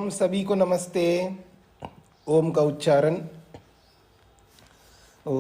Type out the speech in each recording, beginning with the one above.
ओम सभी को नमस्ते। ओम का उच्चारण ओ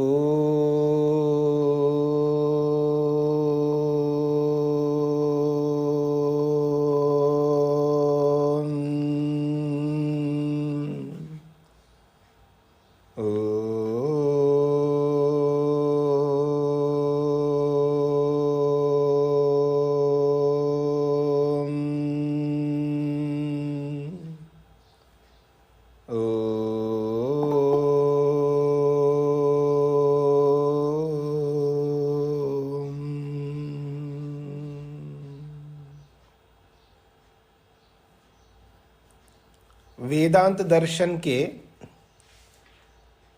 वेदांत दर्शन के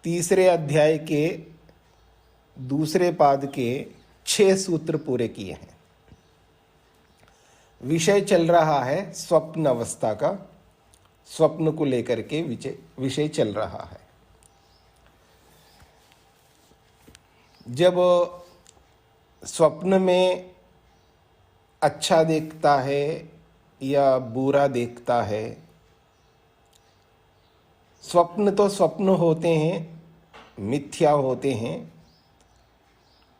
तीसरे अध्याय के दूसरे पाद के 6 सूत्र पूरे किए हैं। विषय चल रहा है स्वप्न अवस्था का। स्वप्न को लेकर के विषय चल रहा है। जब स्वप्न में अच्छा देखता है या बुरा देखता है, स्वप्न तो स्वप्न होते हैं, मिथ्या होते हैं,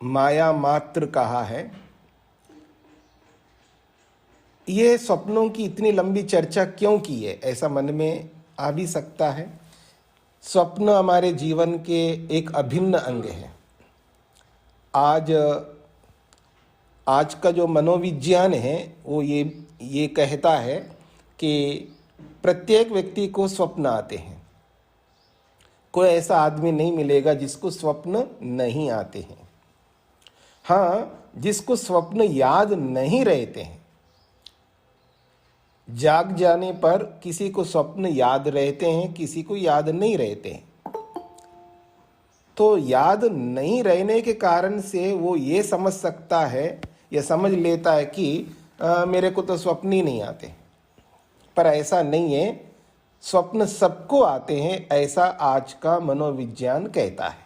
माया मात्र कहा है। ये स्वप्नों की इतनी लंबी चर्चा क्यों की है, ऐसा मन में आ भी सकता है। स्वप्न हमारे जीवन के एक अभिन्न अंग है। आज का जो मनोविज्ञान है वो ये कहता है कि प्रत्येक व्यक्ति को स्वप्न आते हैं। कोई ऐसा आदमी नहीं मिलेगा जिसको स्वप्न नहीं आते हैं। हाँ, जिसको स्वप्न याद नहीं रहते हैं। जाग जाने पर किसी को स्वप्न याद रहते हैं, किसी को याद नहीं रहते हैं। तो याद नहीं रहने के कारण से वो ये समझ सकता है या समझ लेता है कि मेरे को तो स्वप्न ही नहीं आते। पर ऐसा नहीं है। स्वप्न सबको आते हैं, ऐसा आज का मनोविज्ञान कहता है।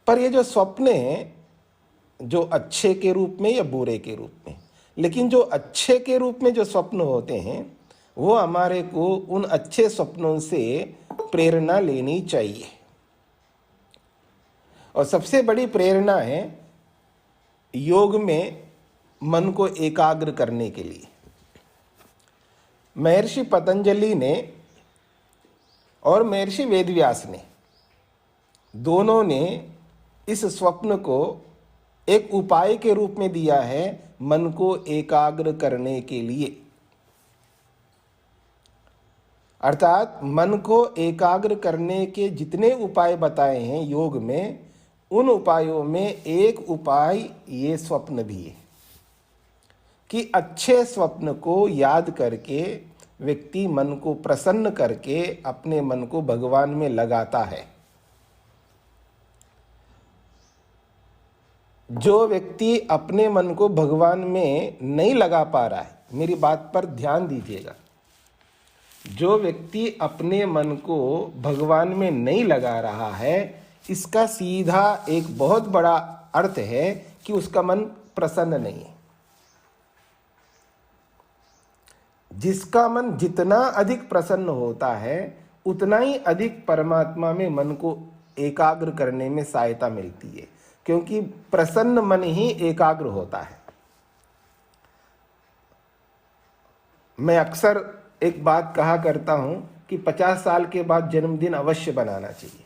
पर ये जो स्वप्न है, जो अच्छे के रूप में या बुरे के रूप में, लेकिन जो अच्छे के रूप में जो स्वप्न होते हैं वो हमारे को उन अच्छे स्वप्नों से प्रेरणा लेनी चाहिए। और सबसे बड़ी प्रेरणा है योग में मन को एकाग्र करने के लिए। महर्षि पतंजलि ने और महर्षि वेदव्यास ने दोनों ने इस स्वप्न को एक उपाय के रूप में दिया है मन को एकाग्र करने के लिए। अर्थात मन को एकाग्र करने के जितने उपाय बताए हैं योग में, उन उपायों में एक उपाय ये स्वप्न भी है कि अच्छे स्वप्न को याद करके व्यक्ति मन को प्रसन्न करके अपने मन को भगवान में लगाता है। जो व्यक्ति अपने मन को भगवान में नहीं लगा पा रहा है, मेरी बात पर ध्यान दीजिएगा, जो व्यक्ति अपने मन को भगवान में नहीं लगा रहा है, इसका सीधा एक बहुत बड़ा अर्थ है कि उसका मन प्रसन्न नहीं है। जिसका मन जितना अधिक प्रसन्न होता है उतना ही अधिक परमात्मा में मन को एकाग्र करने में सहायता मिलती है, क्योंकि प्रसन्न मन ही एकाग्र होता है। मैं अक्सर एक बात कहा करता हूं कि 50 साल के बाद जन्मदिन अवश्य बनाना चाहिए।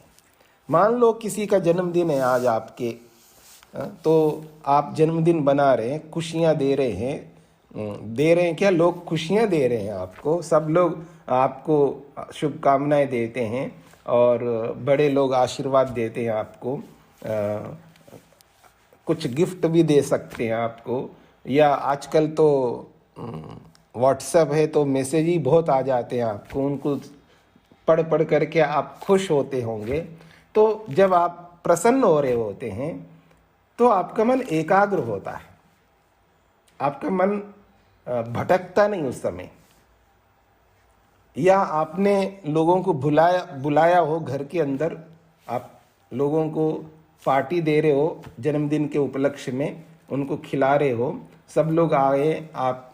मान लो किसी का जन्मदिन है आज आपके, तो आप जन्मदिन बना रहे हैं, खुशियां दे रहे हैं क्या, लोग खुशियां दे रहे हैं आपको, सब लोग आपको शुभकामनाएं देते हैं और बड़े लोग आशीर्वाद देते हैं आपको, कुछ गिफ्ट भी दे सकते हैं आपको, या आजकल तो व्हाट्सएप है तो मैसेज ही बहुत आ जाते हैं आपको, उनको पढ़ करके आप खुश होते होंगे। तो जब आप प्रसन्न हो रहे होते हैं तो आपका मन एकाग्र होता है, आपका मन भटकता नहीं उस समय। या आपने लोगों को बुलाया हो घर के अंदर, आप लोगों को पार्टी दे रहे हो जन्मदिन के उपलक्ष्य में, उनको खिला रहे हो, सब लोग आए, आप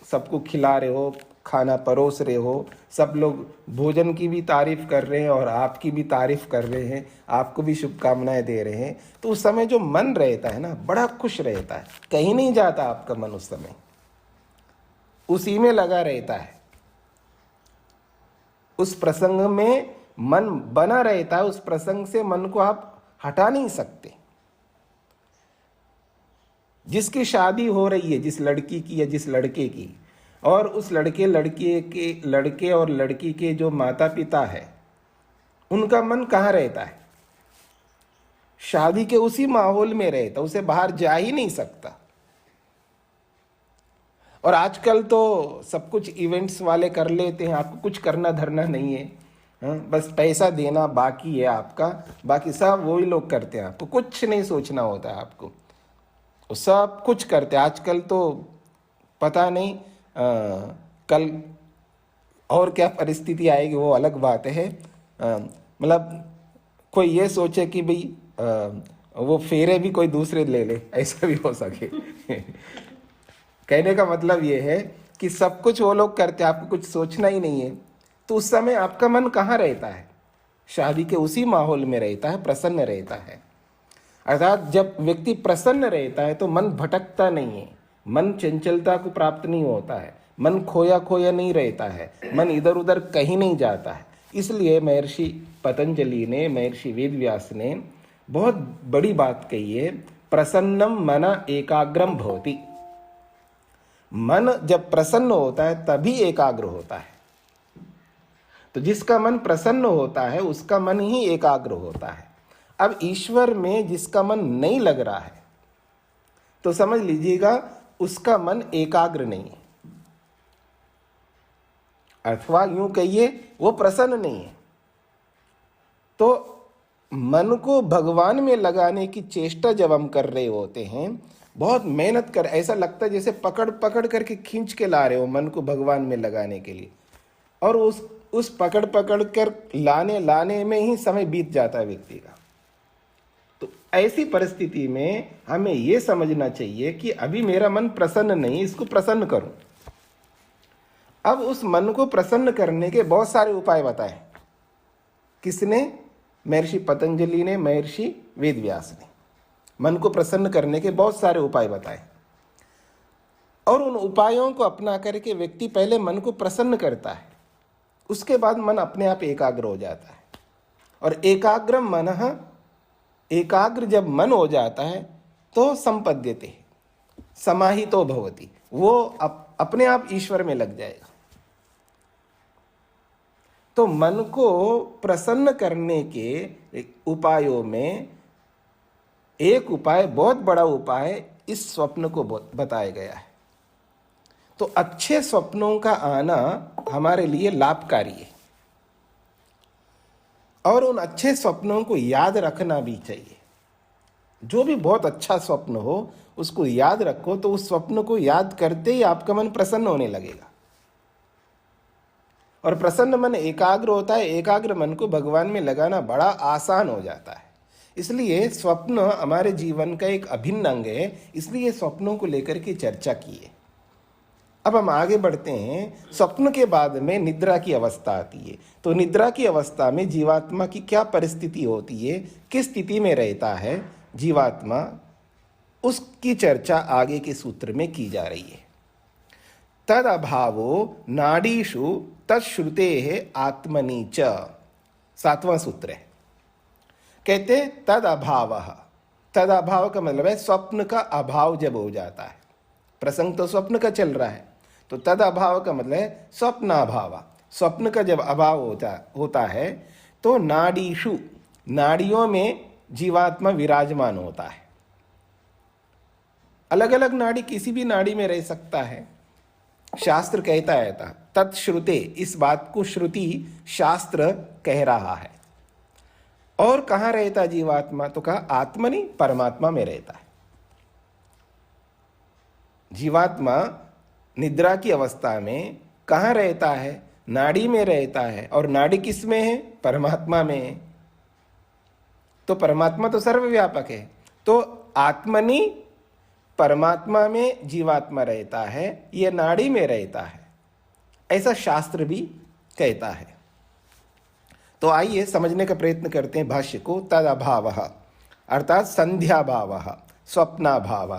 सबको खिला रहे हो, खाना परोस रहे हो, सब लोग भोजन की भी तारीफ कर रहे हैं और आपकी भी तारीफ कर रहे हैं, आपको भी शुभकामनाएं दे रहे हैं, तो उस समय जो मन रहता है ना, बड़ा खुश रहता है, कहीं नहीं जाता आपका मन, उस समय उसी में लगा रहता है, उस प्रसंग में मन बना रहता है, उस प्रसंग से मन को आप हटा नहीं सकते। जिसकी शादी हो रही है, जिस लड़की की या जिस लड़के की, और उस लड़के और लड़की के जो माता पिता है, उनका मन कहाँ रहता है? शादी के उसी माहौल में रहता, उसे बाहर जा ही नहीं सकता। और आजकल तो सब कुछ इवेंट्स वाले कर लेते हैं, आपको कुछ करना धरना नहीं है, बस पैसा देना बाकी है आपका, बाकी सब वही लोग करते हैं, आपको कुछ नहीं सोचना होता है, आपको वो सब कुछ करते हैं। आजकल तो पता नहीं कल और क्या परिस्थिति आएगी, वो अलग बात है। मतलब कोई ये सोचे कि भाई वो फेरे भी कोई दूसरे ले ले, ऐसा भी हो सके। कहने का मतलब ये है कि सब कुछ वो लोग करते हैं, आपको कुछ सोचना ही नहीं है, तो उस समय आपका मन कहाँ रहता है? शादी के उसी माहौल में रहता है, प्रसन्न रहता है। अर्थात जब व्यक्ति प्रसन्न रहता है तो मन भटकता नहीं है, मन चंचलता को प्राप्त नहीं होता है, मन खोया खोया नहीं रहता है, मन इधर उधर कहीं नहीं जाता है। इसलिए महर्षि पतंजलि ने, महर्षि वेदव्यास ने बहुत बड़ी बात कही है, प्रसन्नम मना एकाग्रम भवति। मन जब प्रसन्न होता है तभी एकाग्र होता है। तो जिसका मन प्रसन्न होता है उसका मन ही एकाग्र होता है। अब ईश्वर में जिसका मन नहीं लग रहा है तो समझ लीजिएगा उसका मन एकाग्र नहीं है, अथवा यूं कहिए वो प्रसन्न नहीं है। तो मन को भगवान में लगाने की चेष्टा जब हम कर रहे होते हैं, बहुत मेहनत कर, ऐसा लगता है जैसे पकड़ पकड़ करके खींच के ला रहे हो मन को भगवान में लगाने के लिए, और उस पकड़ पकड़ कर लाने में ही समय बीत जाता है व्यक्ति का। तो ऐसी परिस्थिति में हमें यह समझना चाहिए कि अभी मेरा मन प्रसन्न नहीं, इसको प्रसन्न करूं। अब उस मन को प्रसन्न करने के बहुत सारे उपाय बताए। किसने? महर्षि पतंजलि ने, महर्षि वेदव्यास ने मन को प्रसन्न करने के बहुत सारे उपाय बताए। और उन उपायों को अपना करके व्यक्ति पहले मन को प्रसन्न करता है, उसके बाद मन अपने आप एकाग्र हो जाता है। और एकाग्र जब मन हो जाता है तो संपद्यते, समाहितो भवति, वो अपने आप ईश्वर में लग जाएगा। तो मन को प्रसन्न करने के उपायों में एक उपाय, बहुत बड़ा उपाय, इस स्वप्न को बताया गया है। तो अच्छे स्वप्नों का आना हमारे लिए लाभकारी है, और उन अच्छे स्वप्नों को याद रखना भी चाहिए। जो भी बहुत अच्छा स्वप्न हो उसको याद रखो, तो उस स्वप्न को याद करते ही आपका मन प्रसन्न होने लगेगा। और प्रसन्न मन एकाग्र होता है, एकाग्र मन को भगवान में लगाना बड़ा आसान हो जाता है। इसलिए स्वप्न हमारे जीवन का एक अभिन्न अंग है, इसलिए स्वप्नों को लेकर के चर्चा की है। अब हम आगे बढ़ते हैं। स्वप्न के बाद में निद्रा की अवस्था आती है। तो निद्रा की अवस्था में जीवात्मा की क्या परिस्थिति होती है, किस स्थिति में रहता है जीवात्मा, उसकी चर्चा आगे के सूत्र में की जा रही है। तद अभावो नाडीषु तत्श्रुते आत्मनि च, 7वां सूत्र है। कहते तद अभाव, तद अभाव का मतलब है स्वप्न का अभाव जब हो जाता है। प्रसंग तो स्वप्न का चल रहा है, तो तद अभाव का मतलब है स्वप्नाभाव। स्वप्न का जब अभाव होता है तो नाडीषु, नाड़ियों में जीवात्मा विराजमान होता है। अलग अलग नाड़ी, किसी भी नाड़ी में रह सकता है। शास्त्र कहता है तत्श्रुते, इस बात को श्रुति शास्त्र कह रहा है। और कहाँ रहता जीवात्मा? तो कहा आत्मनि, परमात्मा में रहता है। जीवात्मा निद्रा की अवस्था में कहाँ रहता है? नाड़ी में रहता है। और नाड़ी किस में है? परमात्मा में है। तो परमात्मा तो सर्वव्यापक है। तो आत्मनि, परमात्मा में जीवात्मा रहता है, यह नाड़ी में रहता है। ऐसा शास्त्र भी कहता है। तो आइए समझने का प्रयत्न करते हैं भाष्य को। तद अभाव अर्थात संध्या भाव, स्वप्नाभाव।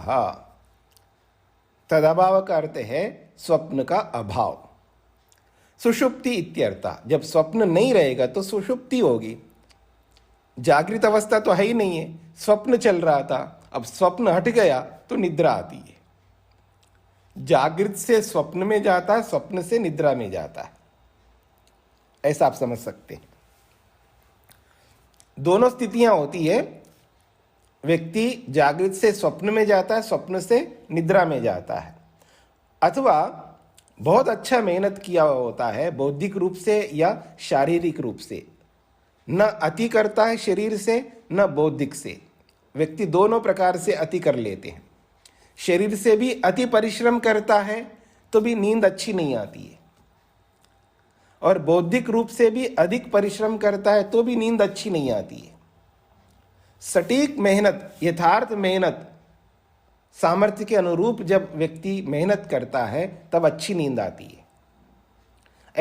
तद अभाव का अर्थ है स्वप्न का अभाव। सुषुप्ति इत्यर्थ, जब स्वप्न नहीं रहेगा तो सुषुप्ति होगी। जागृत अवस्था तो है ही नहीं है, स्वप्न चल रहा था, अब स्वप्न हट गया तो निद्रा आती है। जागृत से स्वप्न में जाता है, स्वप्न से निद्रा में जाता है, ऐसा आप समझ सकते हैं। दोनों स्थितियां होती है। व्यक्ति जागृत से स्वप्न में जाता है, स्वप्न से निद्रा में जाता है, अथवा बहुत अच्छा मेहनत किया हुआ होता है बौद्धिक रूप से या शारीरिक रूप से, न अति करता है शरीर से न बौद्धिक से। व्यक्ति दोनों प्रकार से अति कर लेते हैं। शरीर से भी अति परिश्रम करता है तो भी नींद अच्छी नहीं आती है, और बौद्धिक रूप से भी अधिक परिश्रम करता है तो भी नींद अच्छी नहीं आती है। सटीक मेहनत, यथार्थ मेहनत, सामर्थ्य के अनुरूप जब व्यक्ति मेहनत करता है तब अच्छी नींद आती है।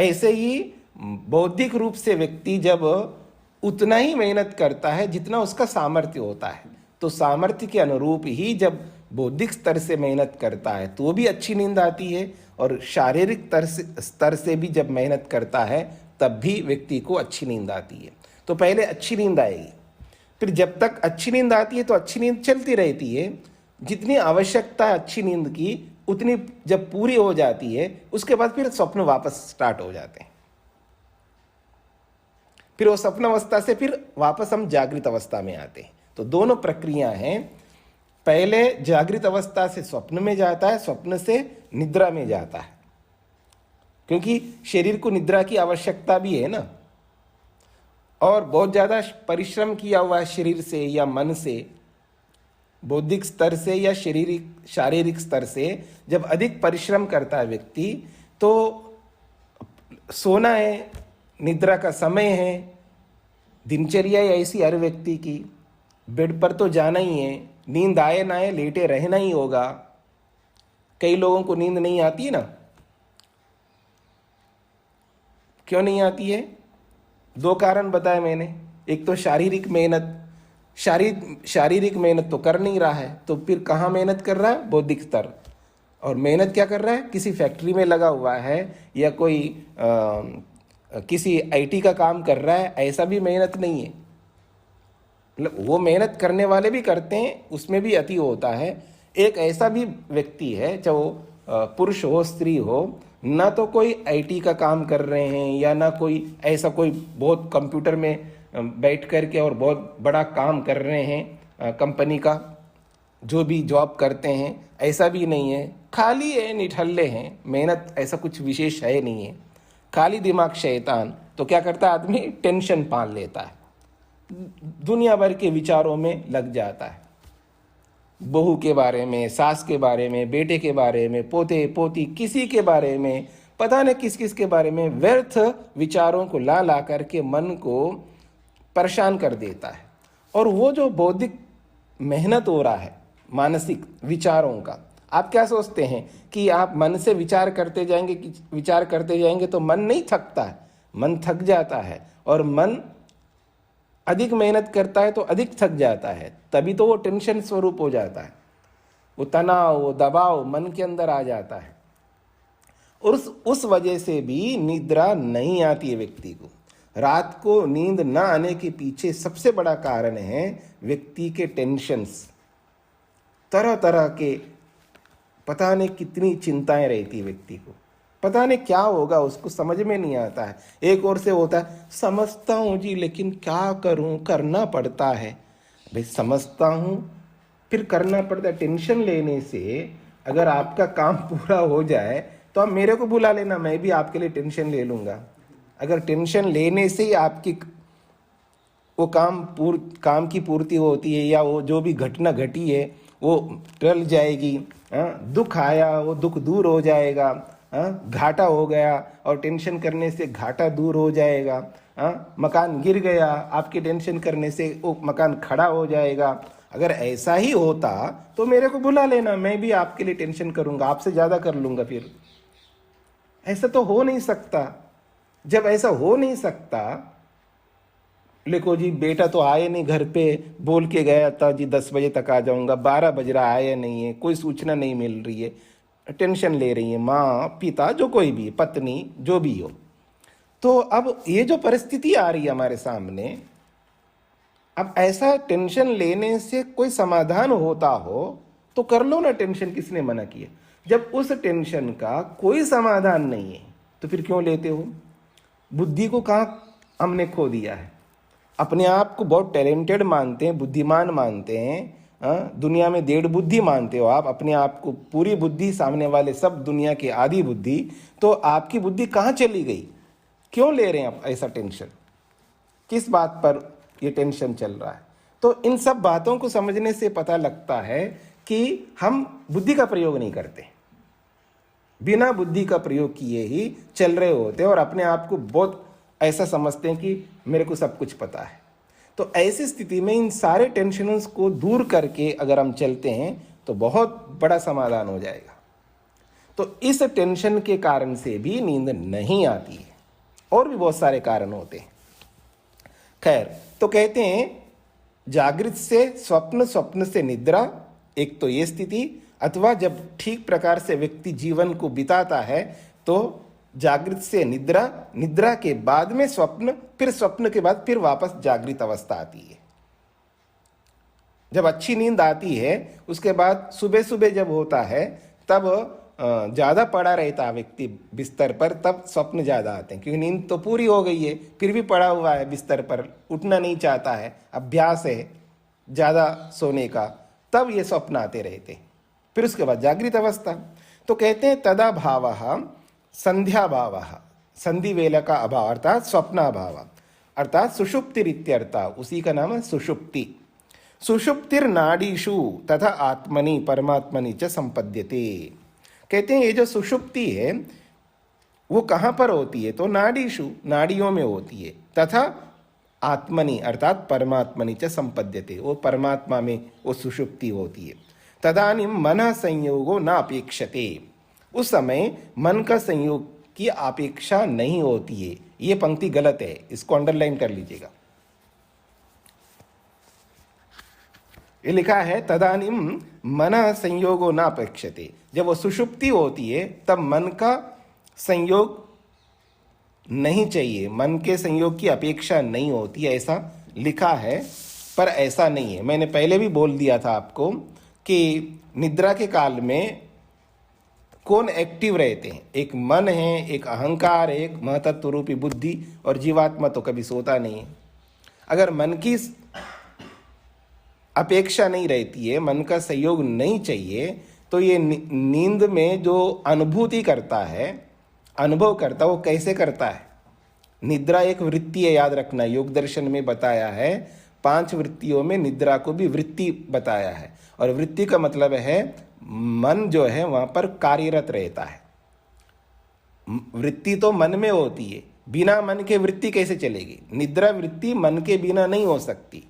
ऐसे ही बौद्धिक रूप से व्यक्ति जब उतना ही मेहनत करता है जितना उसका सामर्थ्य होता है, तो सामर्थ्य के अनुरूप ही जब बौद्धिक स्तर से मेहनत करता है तो भी अच्छी नींद आती है, और शारीरिक स्तर से भी जब मेहनत करता है तब भी व्यक्ति को अच्छी नींद आती है। तो पहले अच्छी नींद आएगी, फिर जब तक अच्छी नींद आती है तो अच्छी नींद चलती रहती है। जितनी आवश्यकता है अच्छी नींद की उतनी जब पूरी हो जाती है उसके बाद फिर स्वप्न वापस स्टार्ट हो जाते हैं। फिर वो स्वप्न अवस्था से फिर वापस हम जागृत अवस्था में आते हैं। तो दोनों प्रक्रिया हैं। पहले जागृत अवस्था से स्वप्न में जाता है, स्वप्न से निद्रा में जाता है, क्योंकि शरीर को निद्रा की आवश्यकता भी है ना, और बहुत ज्यादा परिश्रम किया हुआ है शरीर से या मन से, बौद्धिक स्तर से या शारीरिक स्तर से जब अधिक परिश्रम करता है व्यक्ति, तो सोना है, निद्रा का समय है, दिनचर्या ऐसी हर व्यक्ति की, बेड पर तो जाना ही है, नींद आए ना आए लेटे रहना ही होगा। कई लोगों को नींद नहीं आती है ना, क्यों नहीं आती है? दो कारण बताए मैंने। एक तो शारीरिक मेहनत, शारीरिक मेहनत तो कर नहीं रहा है, तो फिर कहाँ मेहनत कर रहा है? बौद्धिक स्तर। और मेहनत क्या कर रहा है? किसी फैक्ट्री में लगा हुआ है या कोई किसी आईटी का काम कर रहा है, ऐसा भी मेहनत नहीं है। मतलब वो मेहनत करने वाले भी करते हैं, उसमें भी अति होता है। एक ऐसा भी व्यक्ति है, चाहे वो पुरुष हो स्त्री हो, ना तो कोई आईटी का काम कर रहे हैं या ना कोई ऐसा कोई बहुत कंप्यूटर में बैठ कर के और बहुत बड़ा काम कर रहे हैं, कंपनी का जो भी जॉब करते हैं, ऐसा भी नहीं है। खाली है, निठल्ले हैं, मेहनत ऐसा कुछ विशेष है नहीं है। खाली दिमाग शैतान। तो क्या करता है आदमी? टेंशन पाल लेता है, दुनिया भर के विचारों में लग जाता है। बहू के बारे में, सास के बारे में, बेटे के बारे में, पोते पोती, किसी के बारे में, पता नहीं किस किस के बारे में व्यर्थ विचारों को ला ला करके मन को परेशान कर देता है। और वो जो बौद्धिक मेहनत हो रहा है मानसिक विचारों का, आप क्या सोचते हैं कि आप मन से विचार करते जाएंगे तो मन नहीं थकता है? मन थक जाता है, और मन अधिक मेहनत करता है तो अधिक थक जाता है, तभी तो वो टेंशन स्वरूप हो जाता है। वो तनाव, वो दबाव मन के अंदर आ जाता है, और उस वजह से भी निद्रा नहीं आती है व्यक्ति को। रात को नींद न आने के पीछे सबसे बड़ा कारण है व्यक्ति के टेंशन्स, तरह तरह के, पता नहीं कितनी चिंताएं रहती है व्यक्ति को, पता नहीं क्या होगा उसको समझ में नहीं आता है। एक ओर से होता है समझता हूँ जी लेकिन क्या करूँ, करना पड़ता है। भाई समझता हूँ फिर करना पड़ता है। टेंशन लेने से अगर आपका काम पूरा हो जाए तो आप मेरे को बुला लेना, मैं भी आपके लिए टेंशन ले लूँगा। अगर टेंशन लेने से ही आपकी वो काम की पूर्ति होती है, या वो जो भी घटना घटी है वो टल जाएगी, दुख आया वो दुख दूर हो जाएगा, घाटा हो गया और टेंशन करने से घाटा दूर हो जाएगा, मकान गिर गया आपके टेंशन करने से वो मकान खड़ा हो जाएगा। अगर ऐसा ही होता तो मेरे को बुला लेना, मैं भी आपके लिए टेंशन करूंगा, आपसे ज़्यादा कर लूँगा। फिर ऐसा तो हो नहीं सकता। जब ऐसा हो नहीं सकता, लिखो जी बेटा तो आए नहीं, घर पे बोल के गया था जी 10 बजे तक आ जाऊंगा, 12 बज रहा, आया नहीं है, कोई सूचना नहीं मिल रही है, टेंशन ले रही है माँ पिता जो कोई भी, पत्नी जो भी हो। तो अब ये जो परिस्थिति आ रही है हमारे सामने, अब ऐसा टेंशन लेने से कोई समाधान होता हो तो कर लो ना, टेंशन किसने मना किया। जब उस टेंशन का कोई समाधान नहीं है तो फिर क्यों लेते हो। बुद्धि को कहाँ हमने खो दिया है। अपने आप को बहुत टैलेंटेड मानते हैं, बुद्धिमान मानते हैं, दुनिया में 1.5 बुद्धि मानते हो आप अपने आप को, पूरी बुद्धि, सामने वाले सब दुनिया की आधी बुद्धि। तो आपकी बुद्धि कहाँ चली गई, क्यों ले रहे हैं आप ऐसा टेंशन, किस बात पर ये टेंशन चल रहा है। तो इन सब बातों को समझने से पता लगता है कि हम बुद्धि का प्रयोग नहीं करते, बिना बुद्धि का प्रयोग किए ही चल रहे होते हैं और अपने आप को बहुत ऐसा समझते हैं कि मेरे को सब कुछ पता है। तो ऐसी स्थिति में इन सारे टेंशनों को दूर करके अगर हम चलते हैं तो बहुत बड़ा समाधान हो जाएगा। तो इस टेंशन के कारण से भी नींद नहीं आती है, और भी बहुत सारे कारण होते हैं। खैर, तो कहते हैं जागृत से स्वप्न, स्वप्न से निद्रा, एक तो ये स्थिति, अथवा जब ठीक प्रकार से व्यक्ति जीवन को बिताता है तो जागृत से निद्रा, निद्रा के बाद में स्वप्न, फिर स्वप्न के बाद फिर वापस जागृत अवस्था आती है। जब अच्छी नींद आती है उसके बाद सुबह सुबह जब होता है तब ज़्यादा पड़ा रहता है व्यक्ति बिस्तर पर, तब स्वप्न ज़्यादा आते हैं, क्योंकि नींद तो पूरी हो गई है फिर भी पड़ा हुआ है बिस्तर पर, उठना नहीं चाहता है, अभ्यास है ज़्यादा सोने का, तब ये स्वप्न आते रहते। फिर उसके बाद जागृत अवस्था। तो कहते हैं तदा भाव संध्या भाव, संधि वेला का अभाव अर्थात स्वप्नाभाव, अर्थात सुषुप्तिरित्यर्थ, उसी का नाम है सुषुप्ति। सुषुप्तिर्नाडीषु तथा आत्मनि परमात्मनि च संपद्यते। कहते हैं ये जो सुषुप्ति है वो कहाँ पर होती है, तो नाडीषु, नाड़ियों में होती है, तथा आत्मनि अर्थात परमात्मनि च संपद्यते, वो परमात्मा में वो सुषुप्ति होती है। तदानीं मन संयोगो न अपेक्षते, उस समय मन का संयोग की अपेक्षा नहीं होती है। ये पंक्ति गलत है, इसको अंडरलाइन कर लीजिएगा। ये लिखा है तदानीं मन संयोगो न अपेक्षते, जब वो सुषुप्ति होती है तब मन का संयोग नहीं चाहिए, मन के संयोग की अपेक्षा नहीं होती, ऐसा लिखा है, पर ऐसा नहीं है। मैंने पहले भी बोल दिया था आपको कि निद्रा के काल में कौन एक्टिव रहते हैं, एक मन है, एक अहंकार है, एक महतत्व रूपी बुद्धि, और जीवात्मा तो कभी सोता नहीं है। अगर मन की अपेक्षा नहीं रहती है, मन का सहयोग नहीं चाहिए, तो ये नींद में जो अनुभूति करता है, अनुभव करता है, वो कैसे करता है। निद्रा एक वृत्ति है, याद रखना, योग दर्शन में बताया है 5 वृत्तियों में निद्रा को भी वृत्ति बताया है, और वृत्ति का मतलब है मन जो है वहां पर कार्यरत रहता है। वृत्ति तो मन में होती है, बिना मन के वृत्ति कैसे चलेगी। निद्रा वृत्ति मन के बिना नहीं हो सकती,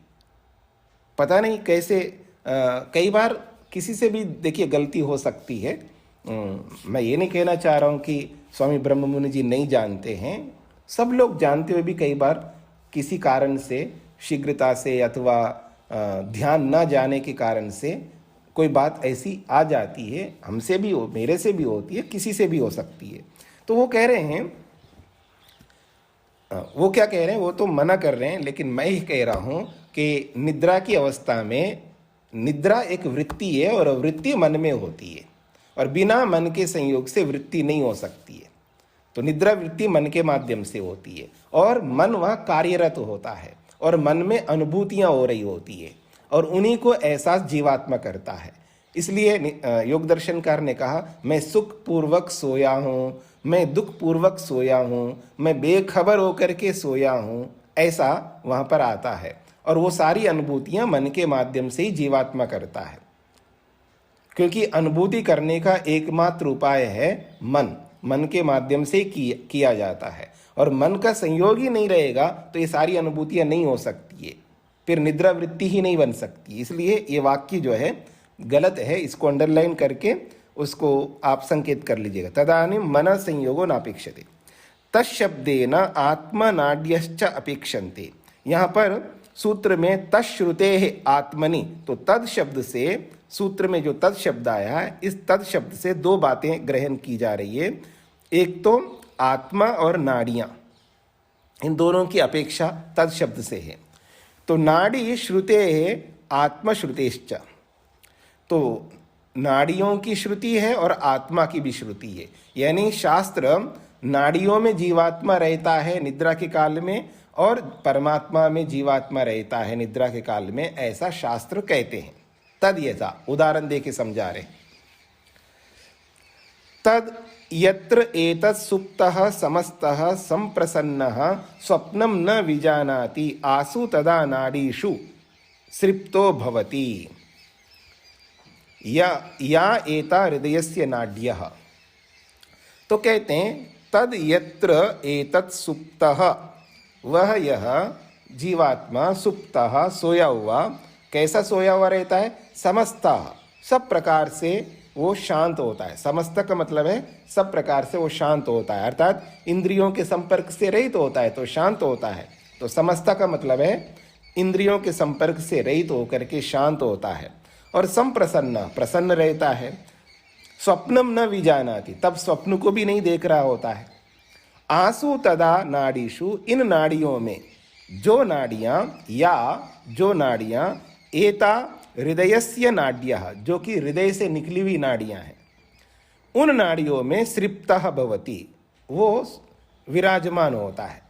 पता नहीं कैसे। कई बार किसी से भी देखिए गलती हो सकती है। मैं ये नहीं कहना चाह रहा हूँ कि स्वामी ब्रह्म मुनि जी नहीं जानते हैं, सब लोग जानते हुए भी कई बार किसी कारण से, शीघ्रता से अथवा ध्यान न जाने के कारण से कोई बात ऐसी आ जाती है, हमसे भी हो, मेरे से भी होती है, किसी से भी हो सकती है। तो वो कह रहे हैं, वो क्या कह रहे हैं, वो तो मना कर रहे हैं, लेकिन मैं ही कह रहा हूँ कि निद्रा की अवस्था में, निद्रा एक वृत्ति है और वृत्ति मन में होती है, और बिना मन के संयोग से वृत्ति नहीं हो सकती है। तो निद्रा वृत्ति मन के माध्यम से होती है, और मन वहाँ कार्यरत होता है, और मन में अनुभूतियाँ हो रही होती है, और उन्हीं को एहसास जीवात्मा करता है। इसलिए योग दर्शनकार ने कहा, मैं सुख पूर्वक सोया हूँ, मैं दुख पूर्वक सोया हूँ, मैं बेखबर होकर के सोया हूँ, ऐसा वहाँ पर आता है। और वो सारी अनुभूतियाँ मन के माध्यम से ही जीवात्मा करता है, क्योंकि अनुभूति करने का एकमात्र उपाय है मन, मन के माध्यम से ही किया जाता है। और मन का संयोग ही नहीं रहेगा तो ये सारी अनुभूतियाँ नहीं हो सकती है, फिर निद्रा वृत्ति ही नहीं बन सकती। इसलिए ये वाक्य जो है गलत है, इसको अंडरलाइन करके उसको आप संकेत कर लीजिएगा। तदानीं मन संयोगो नापेक्षते तत्शब्देन आत्मनाड्यश्च अपेक्षन्ते। यहाँ पर सूत्र में तश्श्रुते आत्मनि, तो तद शब्द से, सूत्र में जो तद शब्द आया है, इस तद शब्द से दो बातें ग्रहण की जा रही है। एक तो आत्मा और नाड़ियाँ, इन दोनों की अपेक्षा तद शब्द से है। तो नाड़ी श्रुते है आत्मश्रुतेश्च, तो नाड़ियों की श्रुति है और आत्मा की भी श्रुति है। यानी शास्त्र नाड़ियों में जीवात्मा रहता है निद्रा के काल में और परमात्मा में जीवात्मा रहता है निद्रा के काल में, ऐसा शास्त्र कहते हैं। तद यथा उदाहरण दे के समझा रहे। तद यत्र एतत् सुप्तः समस्तः संप्रसन्नः स्वप्नं न विजानाति आसु तदा नाडीषु सृप्तो भवति या एता हृदयस्य नाड्यः। तो कहते हैं तद यत्र एतत् सुप्तः, वह यह जीवात्मा सुप्तः सोया हुआ, कैसा सोया हुआ रहता है? समस्तः, सब प्रकार से वो शांत होता है। समस्त का मतलब है सब प्रकार से वो शांत होता है, अर्थात इंद्रियों के संपर्क से रहित होता है तो शांत होता है। तो समस्त का मतलब है इंद्रियों के संपर्क से रहित होकर के शांत होता है। और संप्रसन्न, प्रसन्न रहता है। स्वप्नम न विजानाति, तब स्वप्न को भी नहीं देख रहा होता है। आसु तदा नाड़ीषु, इन नाड़ियों में, जो नाड़ियाँ या जो नाड़ियाँ एता हृदयस्य नाड्यः, जो कि हृदय से निकली हुई नाड़ियाँ हैं, उन नाड़ियों में सृप्तः भवति, वो विराजमान होता है,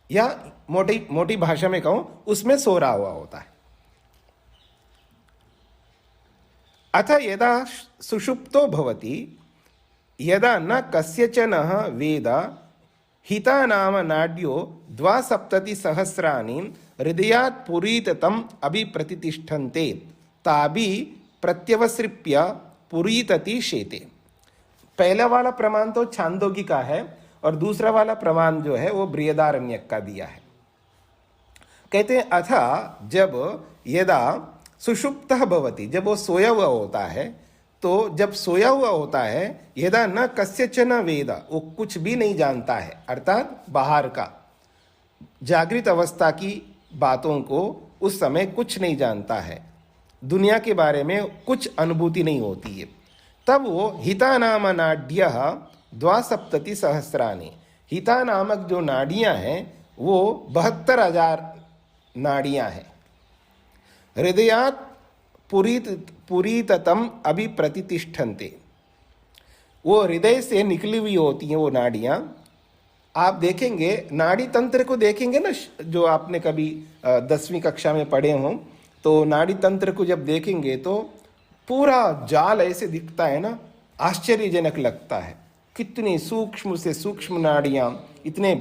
या मोटी भाषा में कहूँ उसमें सो रहा हुआ होता है। अथ यदा सुषुप्तो भवति यदा न कस्यचन वेद हिता नाम नाड्यो 270,000 हृदयात् पुरीततम अभिप्रतिष्ठन्ते ताभि प्रत्यवसृप्य पुरीतति शेते। पहला वाला प्रमाण तो छांदोगी का है और दूसरा वाला प्रमाण जो है वो बृहदारण्यक का दिया है। कहते हैं अथा, जब यदा सुषुप्तः भवति, जब वो सोया हुआ होता है, तो जब सोया हुआ होता है, यदा न कस्यचन वेद, वो कुछ भी नहीं जानता है, अर्थात बाहर का जागृत अवस्था की बातों को उस समय कुछ नहीं जानता है, दुनिया के बारे में कुछ अनुभूति नहीं होती है, तब वो हिता नाम नाड्यः 270,000, हिता नामक जो नाड़ियाँ हैं वो 72,000 नाड़ियाँ हैं। हृदयात् पुरीततम अभिप्रतिष्ठन्ते, वो हृदय से निकली हुई होती हैं वो नाड़ियाँ। आप देखेंगे नाड़ी तंत्र को, देखेंगे ना, जो आपने कभी 10वीं कक्षा में पढ़े हों, तो नाड़ी तंत्र को जब देखेंगे तो पूरा जाल ऐसे दिखता है ना, आश्चर्यजनक लगता है। कितनी सूक्ष्म से सूक्ष्म नाड़ियाँ, इतने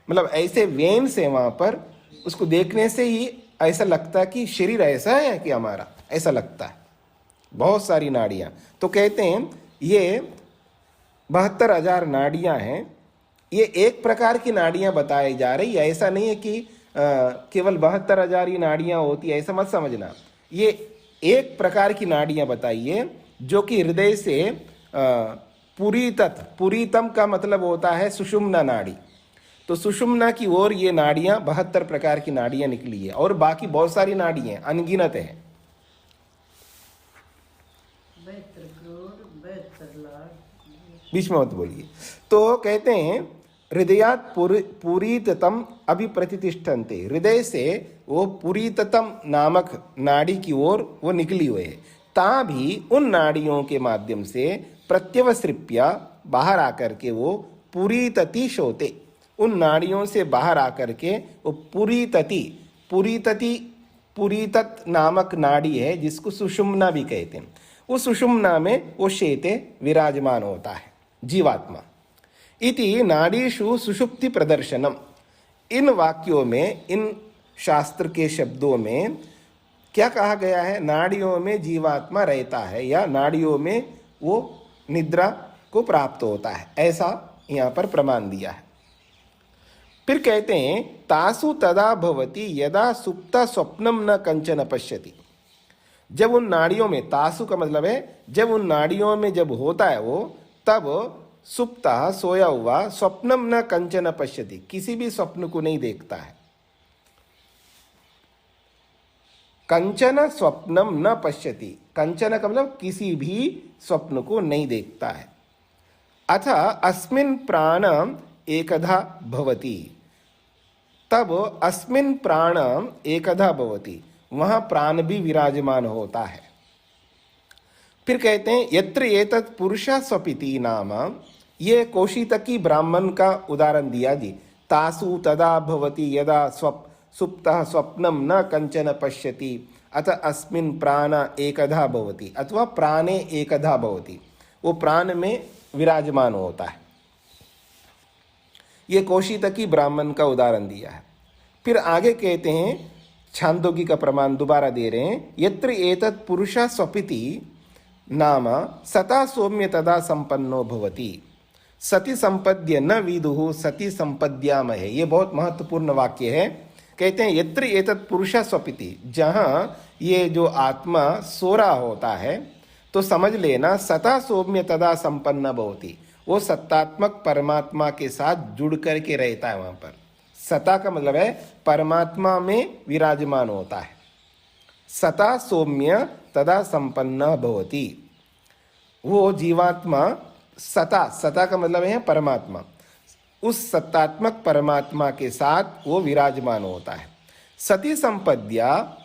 मतलब ऐसे वेन्स हैं वहाँ पर, उसको देखने से ही ऐसा लगता है कि शरीर ऐसा है कि हमारा, ऐसा लगता है, बहुत सारी नाड़ियाँ। तो कहते हैं ये 72,000 नाड़ियाँ हैं। ये एक प्रकार की नाड़ियाँ बताई जा रही है, ऐसा नहीं है कि केवल 72,000 ही नाड़ियाँ होती है, ऐसा मत समझना। ये एक प्रकार की नाड़ियाँ बताइए जो कि हृदय से पुरीतम का मतलब होता है सुषुम्ना नाड़ी, तो सुषुम्ना की ओर ये नाड़ियाँ 72 प्रकार की नाड़ियाँ निकली है, और बाकी बहुत सारी नाड़ियाँ अनगिनत हैं। बीच में मत बोलिए। तो कहते हैं हृदयात् पुरीततम अभिप्रतिष्ठन्ते, हृदय से वो पुरीततम नामक नाड़ी की ओर वो निकली हुई है। ता भी उन नाड़ियों के माध्यम से प्रत्यवसृप्य, बाहर आकर के वो पुरीतति शोते, उन नाड़ियों से बाहर आकर के वो पुरीतत नामक नाड़ी है जिसको सुषुम्ना भी कहते हैं, उस सुषुम्ना में वो शेते विराजमान होता है जीवात्मा। इति नाड़ीषु सुषुप्ति प्रदर्शनम, इन वाक्यों में, इन शास्त्र के शब्दों में क्या कहा गया है? नाड़ियों में जीवात्मा रहता है या नाड़ियों में वो निद्रा को प्राप्त होता है, ऐसा यहाँ पर प्रमाण दिया है। फिर कहते हैं तासु तदा भवति यदा सुप्ता स्वप्नम न कंचन पश्यति, जब उन नाड़ियों में, तासु का मतलब है जब उन नाड़ियों में जब होता है वो, तब सुप्ता सोया हुआ स्वप्नम न कंचन पश्यति, किसी भी स्वप्न को नहीं देखता है। कंचन स्वप्नम न पश्यति, कंचन का मतलब किसी भी स्वप्न को नहीं देखता है। अथ अस्मिन् प्राण एकधा भवति, तब अस्मिन् प्राण एकधा भवति, वहां प्राण भी विराजमान होता है। फिर कहते हैं यत्र एतत् पुरुषः स्वपिति नाम, ये कौशितकी ब्राह्मण का उदाहरण दिया जी। तासु तदा भवति यदा सुप्तः स्वप्नम न कंचन पश्यति, अथ अस्मिन् प्राण एकधा भवति, अथवा प्राणे एकधा भवति, वो प्राण में विराजमान होता है। ये कौशितकी ब्राह्मण का उदाहरण दिया है। फिर आगे कहते हैं, छांदोग्य का प्रमाण दोबारा दे रहे हैं, यत्र एतत् पुरुषः स्वपिति नाम सता सौम्य तदा संपन्नो भवति, सति संपद्य न विदुः सति संपद्यामहे। ये बहुत महत्वपूर्ण वाक्य है। कहते हैं यत्र एतत् पुरुषः स्वपिति, जहाँ ये जो आत्मा सो रहा होता है तो समझ लेना सता सौम्य तदा संपन्न भवति, वो सत्तात्मक परमात्मा के साथ जुड़ करके रहता है। वहाँ पर सता का मतलब है परमात्मा में विराजमान होता है। सता सौम्य तदा संपन्न भवति, वो जीवात्मा सता का मतलब है परमात्मा, उस सत्तात्मक परमात्मा के साथ वो विराजमान होता है। सती संपद्या,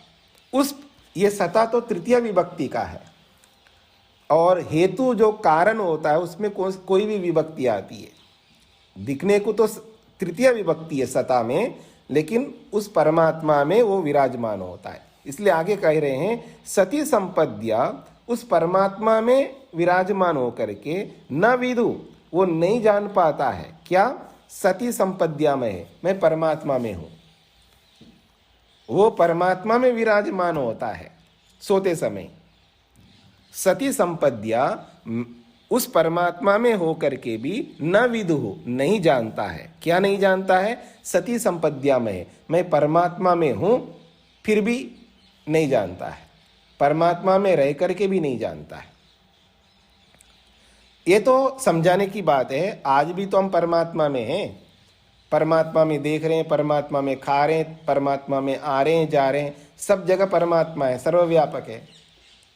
उस ये सता तो तृतीय विभक्ति का है, और हेतु जो कारण होता है उसमें कोई भी विभक्ति आती है। दिखने को तो तृतीय विभक्ति है सता में, लेकिन उस परमात्मा में वो विराजमान होता है। इसलिए आगे कह रहे हैं सती संपद्या, उस परमात्मा में विराजमान होकर के न विदु, वो नहीं जान पाता है क्या, सती संपद्या में है, मैं परमात्मा में हूं। वो परमात्मा में विराजमान होता है सोते समय। सती संपद्या, उस परमात्मा में होकर के भी न विदुः, नहीं जानता है। क्या नहीं जानता है, सती संपद्या में है, मैं परमात्मा में हूं फिर भी नहीं जानता है, परमात्मा में रह करके भी नहीं जानता है। ये तो समझाने की बात है। आज भी तो हम परमात्मा में हैं, परमात्मा में देख रहे हैं, परमात्मा में खा रहे हैं, परमात्मा में आ रहे हैं जा रहे हैं, सब जगह परमात्मा है, सर्वव्यापक है।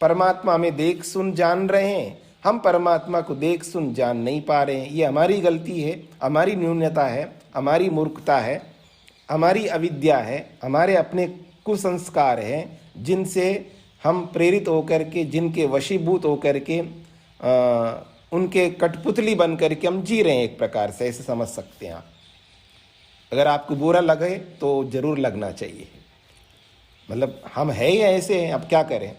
परमात्मा में देख सुन जान रहे हैं, हम परमात्मा को देख सुन जान नहीं पा रहे हैं। ये हमारी गलती है, हमारी न्यूनता है, हमारी मूर्खता है, हमारी अविद्या है, हमारे अपने कुसंस्कार हैं, जिनसे हम प्रेरित होकर के, जिनके वशीभूत होकर के उनके कठपुतली बन करके हम जी रहे हैं। एक प्रकार से ऐसे समझ सकते हैं आप। अगर आपको बुरा लगे तो जरूर लगना चाहिए, मतलब हम है ही ऐसे हैं, अब क्या करें।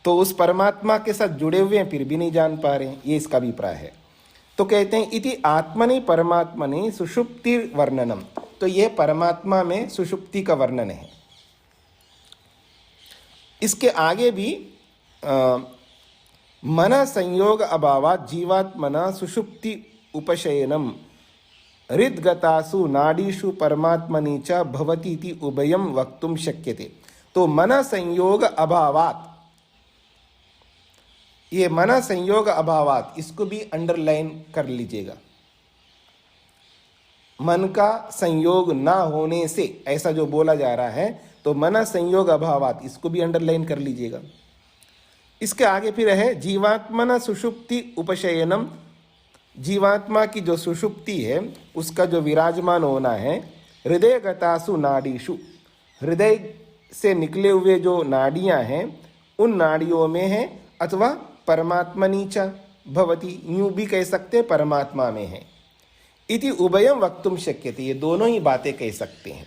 तो उस परमात्मा के साथ जुड़े हुए हैं फिर भी नहीं जान पा रहे हैं, ये इसका अभिप्राय है। तो कहते हैं इति आत्मनि परमात्मनि सुषुप्ति वर्णनम, तो ये परमात्मा में सुषुप्ति का वर्णन है। इसके आगे भी मन संयोग अभावात् जीवात्मना सुषुप्ति उपशयनम हृद्गतासु नाडीषु परमात्मनि च भवति इति उभयम वक्तुम शक्यते। तो मन संयोग अभावात्, ये मन संयोग अभावात्, इसको भी अंडरलाइन कर लीजिएगा। मन का संयोग ना होने से ऐसा जो बोला जा रहा है, तो मन संयोग अभावात्, इसको भी अंडरलाइन कर लीजिएगा। इसके आगे फिर है जीवात्मना सुषुप्ति उपशयनम, जीवात्मा की जो सुषुप्ति है उसका जो विराजमान होना है, हृदय गतासु नाडीषु, हृदय से निकले हुए जो नाड़ियां हैं उन नाड़ियों में है, अथवा परमात्मनि च भवति, यूं भी कह सकते परमात्मा में है। इति उभयम वक्तुम शक्यते, ये दोनों ही बातें कह सकते हैं।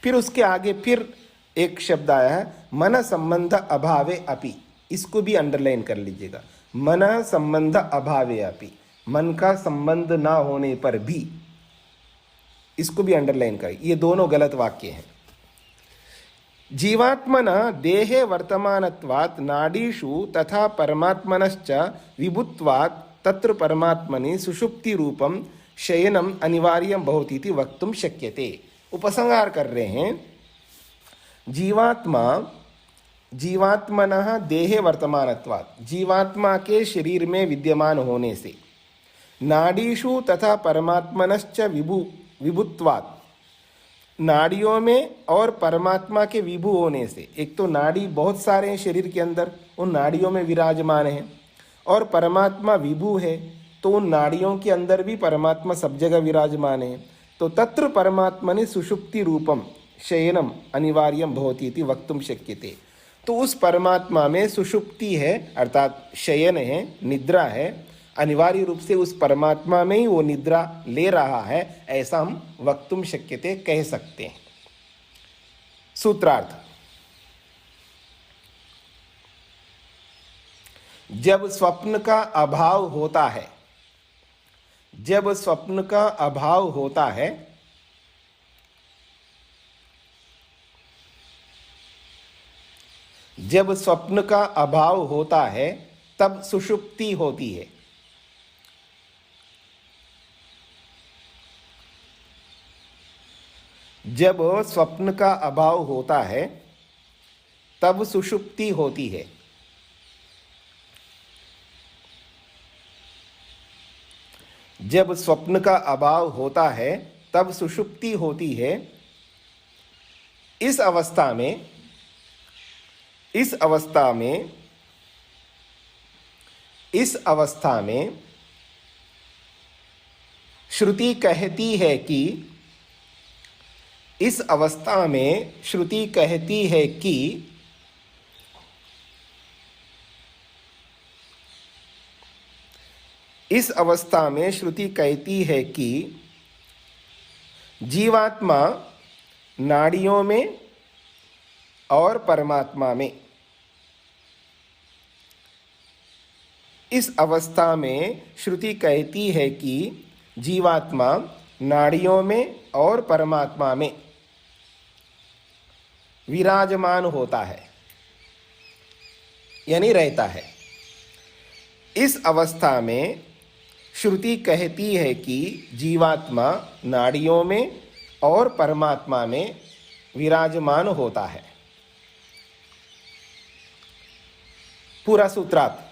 फिर उसके आगे फिर एक शब्द आया है मन संबंध अभावे अपि, इसको भी अंडरलाइन कर लीजिएगा। मन संबंध अभावे अपि, मन का संबंध ना होने पर भी, इसको भी अंडरलाइन करें। ये दोनों गलत वाक्य हैं। जीवात्मना देहे वर्तमानत्वात् नाडीषु तथा परमात्मनश्च विभुत्वात् तत्र परमात्मनि सुषुप्ति रूपम शयनम अनिवार्यम भवति इति वक्तुम शक्यते। उपसंहार कर रहे हैं, जीवात्मा जीवात्मनः देहे वर्तमानत्वात्, जीवात्मा के शरीर में विद्यमान होने से, नाडीषु तथा परमात्मनश्च विभुत्वात्, नाड़ियों में और परमात्मा के विभु होने से, एक तो नाड़ी बहुत सारे हैं शरीर के अंदर, उन नाड़ियों में विराजमान है, और परमात्मा विभु है तो उन नाड़ियों के अंदर भी परमात्मा सब जगह विराजमान है। तो तत्र परमात्मनि सुषुप्ति रूपम शयनम अनिवार्यम भवति इति वक्तुम शक्यते। तो उस परमात्मा में सुषुप्ति है अर्थात शयन है, निद्रा है, अनिवार्य रूप से उस परमात्मा में ही वो निद्रा ले रहा है, ऐसा हम वक्तुम शक्यते कह सकते हैं। सूत्रार्थ, जब स्वप्न का अभाव होता है, जब स्वप्न का अभाव होता है, जब स्वप्न का अभाव होता है तब सुषुप्ति होती है। जब स्वप्न का अभाव होता है तब सुषुप्ति होती है। जब स्वप्न का अभाव होता है तब सुषुप्ति होती है। इस अवस्था में, इस अवस्था में, इस अवस्था में श्रुति कहती है कि, इस अवस्था में श्रुति कहती है कि इस अवस्था में श्रुति कहती है कि जीवात्मा नाड़ियों में और परमात्मा में, इस अवस्था में श्रुति कहती है कि जीवात्मा नाड़ियों में और परमात्मा में विराजमान होता है, यानी रहता है। इस अवस्था में श्रुति कहती है कि जीवात्मा नाड़ियों में और परमात्मा में विराजमान होता है। पूरा सूत्रार्थ,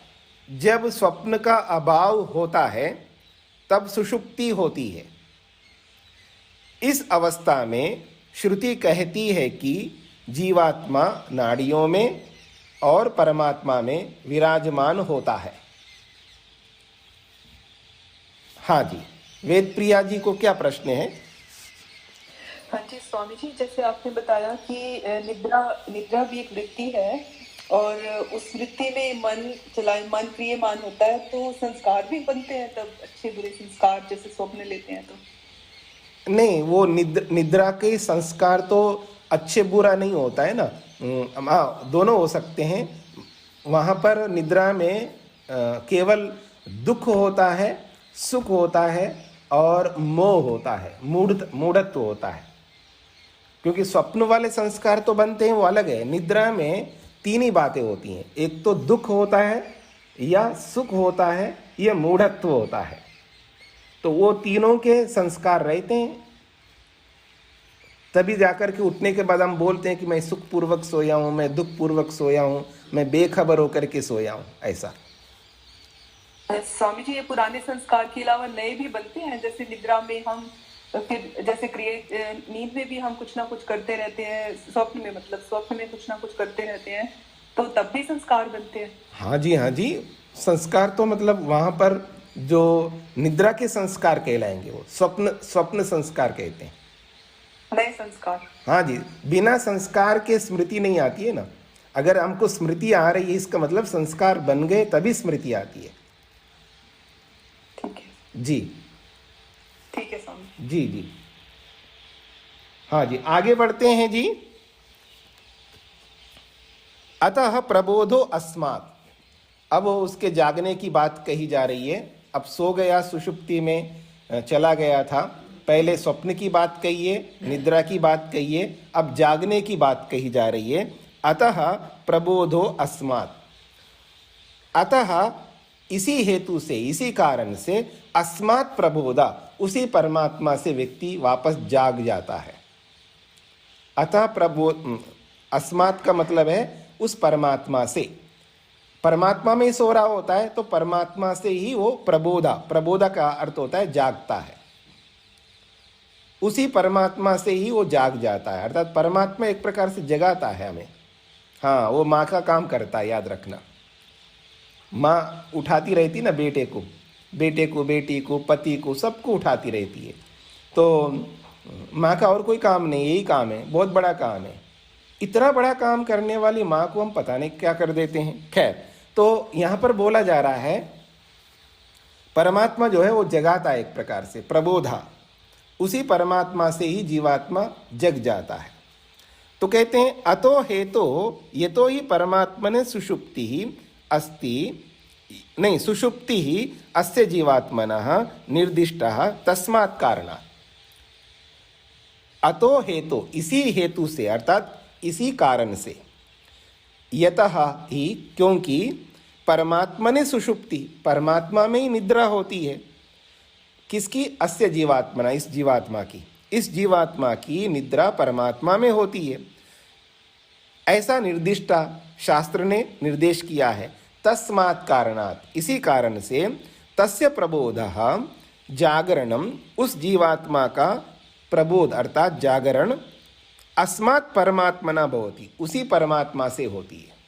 जब स्वप्न का अभाव होता है तब सुषुप्ति होती है। इस अवस्था में श्रुति कहती है कि जीवात्मा नाड़ियों में और परमात्मा में विराजमान होता है। हाँ जी, वेद प्रिया जी को क्या प्रश्न है? हाँ जी स्वामी जी, जैसे आपने बताया कि निद्रा भी एक वृत्ति है और उस वृत्ति में मन क्रियमान होता है, तो संस्कार भी बनते हैं तब, अच्छे बुरे संस्कार जैसे स्वप्न लेते हैं तो? नहीं, वो निद्रा के संस्कार तो अच्छे बुरा नहीं होता है ना, हाँ दोनों हो सकते हैं। वहाँ पर निद्रा में केवल दुख होता है, सुख होता है और मोह होता है, मूढ़त्व होता है। क्योंकि स्वप्न वाले संस्कार तो बनते हैं, वो अलग है। निद्रा में तीन ही बातें होती हैं, एक तो दुख होता है या सुख होता है या मूढ़त्व होता है। तो वो तीनों के संस्कार रहते हैं, तभी जाकर के उठने के बाद हम बोलते हैं कि मैं सुखपूर्वक सोया हूँ, मैं दुखपूर्वक सोया हूँ, मैं बेखबर होकर के सोया हूँ, ऐसा। स्वामी जी, ये पुराने संस्कार के अलावा नए भी बनते हैं, जैसे निद्रा में हम फिर जैसे नींद में भी हम कुछ ना कुछ करते रहते हैं, स्वप्न में मतलब स्वप्न में कुछ ना कुछ करते रहते हैं, तो तब भी संस्कार बनते हैं? हाँ जी, हाँ जी, संस्कार तो मतलब वहाँ पर जो निद्रा के संस्कार कहलाएंगे, वो स्वप्न संस्कार कहते हैं, नए संस्कार। हाँ जी, बिना संस्कार के स्मृति नहीं आती है ना। अगर हमको स्मृति आ रही है, इसका मतलब संस्कार बन गए तभी स्मृति आती है। ठीक है जी, ठीक है स्वामी जी जी। हाँ जी, आगे बढ़ते हैं जी। अतः प्रबोधो अस्मात्, अब उसके जागने की बात कही जा रही है। अब सो गया, सुषुप्ति में चला गया था, पहले स्वप्न की बात कहिए, निद्रा की बात कहिए, अब जागने की बात कही जा रही है। अतः प्रबोधो अस्मात्, अतः इसी हेतु से, इसी कारण से अस्मात् प्रबोधा, उसी परमात्मा से व्यक्ति वापस जाग जाता है। अतः अस्मात् का मतलब है उस परमात्मा से। परमात्मा में ही सो रहा होता है तो परमात्मा से ही वो प्रबोधा, प्रबोधा का अर्थ होता है जागता है, उसी परमात्मा से ही वो जाग जाता है। अर्थात परमात्मा एक प्रकार से जगाता है हमें। हाँ, वो माँ का काम करता है, याद रखना। माँ उठाती रहती ना बेटे को, बेटी को, पति को, सबको उठाती रहती है। तो माँ का और कोई काम नहीं, यही काम है, बहुत बड़ा काम है। इतना बड़ा काम करने वाली माँ को हम पता नहीं क्या कर देते हैं। खैर, तो यहाँ पर बोला जा रहा है परमात्मा जो है वो जगाता है एक प्रकार से, प्रबोधा, उसी परमात्मा से ही जीवात्मा जग जाता है। तो कहते हैं अतो हेतो यतो ही परमात्मने सुषुप्ति ही अस्ति, नहीं, सुषुप्ति ही अस्य जीवात्मनः निर्दिष्टः तस्मात् कारणात्। अतो हेतु, इसी हेतु से, अर्थात इसी कारण से, यतः ही, क्योंकि परमात्मने सुषुप्ति, परमात्मा में ही निद्रा होती है। किसकी? अस्य जीवात्मना, इस जीवात्मा की, इस जीवात्मा की निद्रा परमात्मा में होती है, ऐसा निर्दिष्टा शास्त्र ने निर्देश किया है। तस्मात् कारणात्, इसी कारण से, तस्य प्रबोधः जागरणम, उस जीवात्मा का प्रबोध अर्थात जागरण, अस्मात् परमात्मना भवति, उसी परमात्मा से होती है।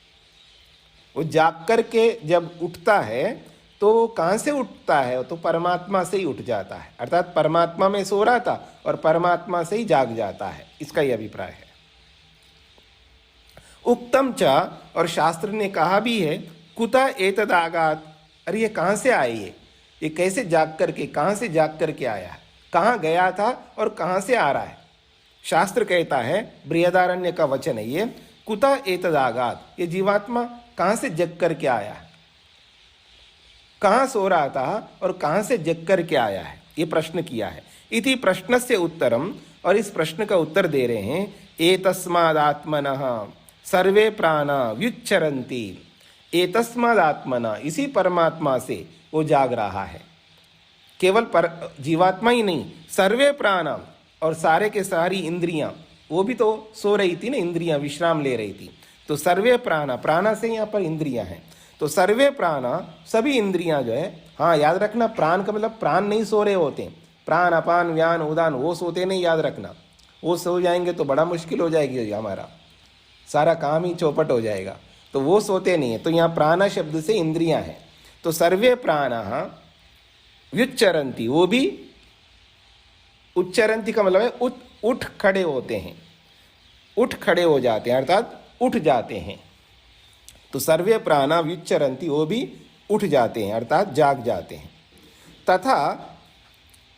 वो जाग करके जब उठता है तो कहाँ से उठता है? तो परमात्मा से ही उठ जाता है, अर्थात परमात्मा में सो रहा था और परमात्मा से ही जाग जाता है, इसका यह अभिप्राय है। उक्तम च, और शास्त्र ने कहा भी है, कुता एतदागात, अरे ये कहाँ से आई है, ये कैसे जाग करके, कहाँ से जाग करके आया है, कहाँ गया था और कहाँ से आ रहा है। शास्त्र कहता है, बृहदारण्य का वचन है ये, कुता एतदागात, ये जीवात्मा कहाँ से जग करके आया है, कहाँ सो रहा था और कहाँ से जग करके आया है, ये प्रश्न किया है। इति प्रश्नस्य उत्तरम, और इस प्रश्न का उत्तर दे रहे हैं, एतस्मादात्मनः सर्वे प्राणा व्युच्चरन्ति, एतस्मादात्मना, इसी परमात्मा से वो जाग रहा है। केवल जीवात्मा ही नहीं, सर्वे प्राणा, और सारे के सारी इंद्रियां, वो भी तो सो रही थी ना, इंद्रियां विश्राम ले रही थी। तो सर्वे प्राणा, प्राणा से यहाँ पर इंद्रियां हैं, तो सर्वे प्राणा, सभी इंद्रियां जो है, हाँ याद रखना, प्राण का मतलब प्राण नहीं सो रहे होते, प्राण अपान व्यान उदान वो सोते नहीं, याद रखना। वो सो जाएंगे तो बड़ा मुश्किल हो जाएगी, हमारा सारा काम ही चौपट हो जाएगा, तो वो सोते नहीं है। तो यहाँ प्राण शब्द से इंद्रियां हैं। तो सर्वे प्राणा व्युच्चरन्ति, वो भी, उच्चरन्ति का मतलब है उठ खड़े होते हैं, उठ खड़े हो जाते हैं, अर्थात उठ जाते हैं। तो सर्वे प्राणा व्युच्चरन्ति, वो भी उठ जाते हैं, अर्थात जाग जाते हैं। तथा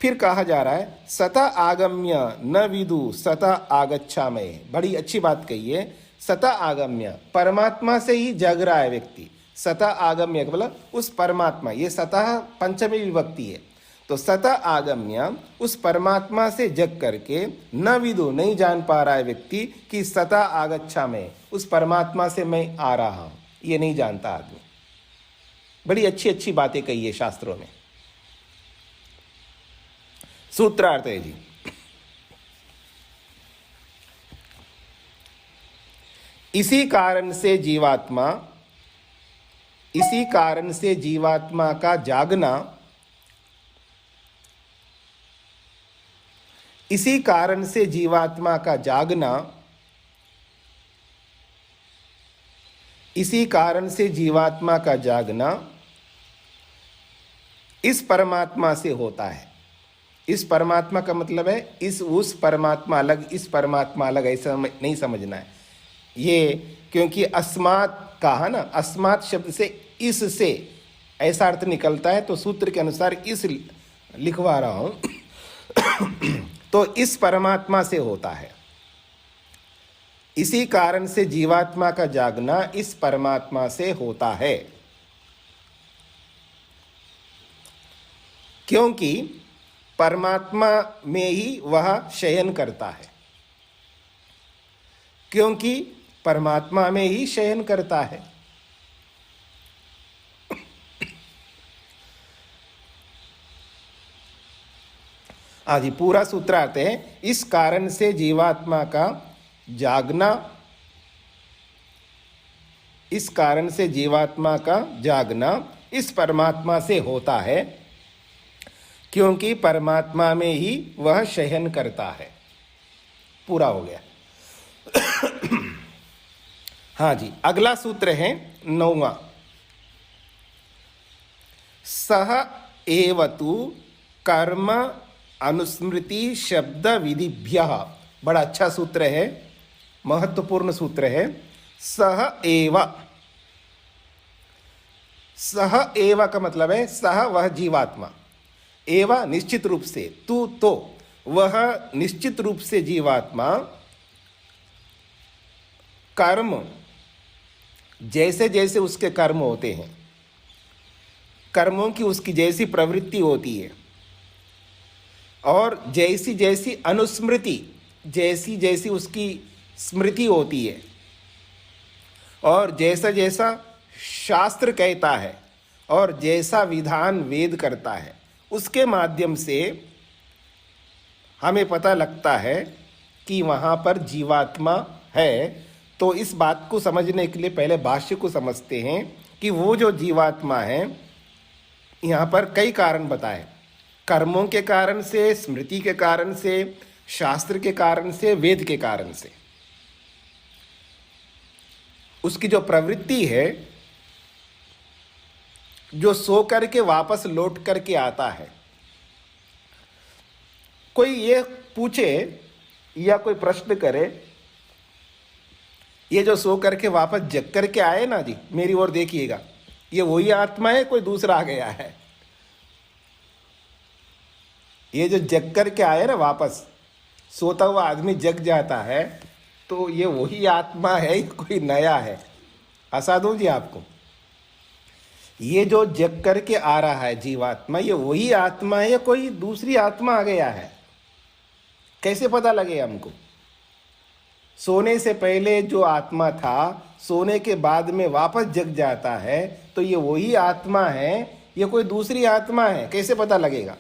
फिर कहा जा रहा है, सता आगम्य न विदु सता आगच्छामये, बड़ी अच्छी बात कही है। सता आगम्य, परमात्मा से ही जग रहा है व्यक्ति। सता आगम्य मतलब उस परमात्मा, ये सतः पंचमी विभक्ति है। तो सता आगम्य, उस परमात्मा से जग करके, न विदु, नहीं जान पा रहा है व्यक्ति कि सता आगच्छामये, उस परमात्मा से मैं आ रहा हूं, ये नहीं जानता आदमी। बड़ी अच्छी अच्छी बातें कही है शास्त्रों में। सूत्रार्थ है जी, इसी कारण से जीवात्मा, इसी कारण से जीवात्मा का जागना, इसी कारण से जीवात्मा का जागना, इसी कारण से जीवात्मा का जागना इस परमात्मा से होता है। इस परमात्मा का मतलब है इस उस परमात्मा अलग, इस परमात्मा अलग, ऐसा नहीं समझना है ये, क्योंकि अस्मात् कहा ना, अस्मात् शब्द से इस से ऐसा अर्थ निकलता है, तो सूत्र के अनुसार इस लिखवा रहा हूं। तो इस परमात्मा से होता है, इसी कारण से जीवात्मा का जागना इस परमात्मा से होता है, क्योंकि परमात्मा में ही वह शयन करता है, क्योंकि परमात्मा में ही शयन करता है। आज पूरा सूत्रार्थ है, इस कारण से जीवात्मा का जागना इस कारण से जीवात्मा का जागना इस परमात्मा से होता है, क्योंकि परमात्मा में ही वह शयन करता है। पूरा हो गया। हाँ जी, अगला सूत्र है 9वां। सह एवतु कर्म अनुस्मृति शब्द विधिभ्यः। बड़ा अच्छा सूत्र है, महत्वपूर्ण सूत्र है। सह एव, सह एव का मतलब है सह वह जीवात्मा, एव निश्चित रूप से, तू तो वह निश्चित रूप से जीवात्मा कर्म, जैसे जैसे उसके कर्म होते हैं, कर्मों की उसकी जैसी प्रवृत्ति होती है, और जैसी जैसी अनुस्मृति, जैसी जैसी उसकी स्मृति होती है, और जैसा जैसा शास्त्र कहता है और जैसा विधान वेद करता है, उसके माध्यम से हमें पता लगता है कि वहाँ पर जीवात्मा है। तो इस बात को समझने के लिए पहले भाष्य को समझते हैं कि वो जो जीवात्मा है, यहाँ पर कई कारण बताए, कर्मों के कारण से, स्मृति के कारण से, शास्त्र के कारण से, वेद के कारण से। उसकी जो प्रवृत्ति है, जो सो करके वापस लौट करके आता है। कोई ये पूछे या कोई प्रश्न करे, ये जो सो करके वापस जग करके आए ना जी, मेरी ओर देखिएगा, ये वही आत्मा है, कोई दूसरा आ गया है? ये जो जग करके आए ना वापस, सोता हुआ आदमी जग जाता है, तो ये वही आत्मा है, कोई नया है? हंसा दूं जी आपको। ये जो जग करके आ रहा है जीवात्मा, ये वही आत्मा है या कोई दूसरी आत्मा आ गया है? कैसे पता लगे हमको? सोने से पहले जो आत्मा था, सोने के बाद में वापस जग जाता है, तो ये वही आत्मा है या कोई दूसरी आत्मा है? कैसे पता लगेगा?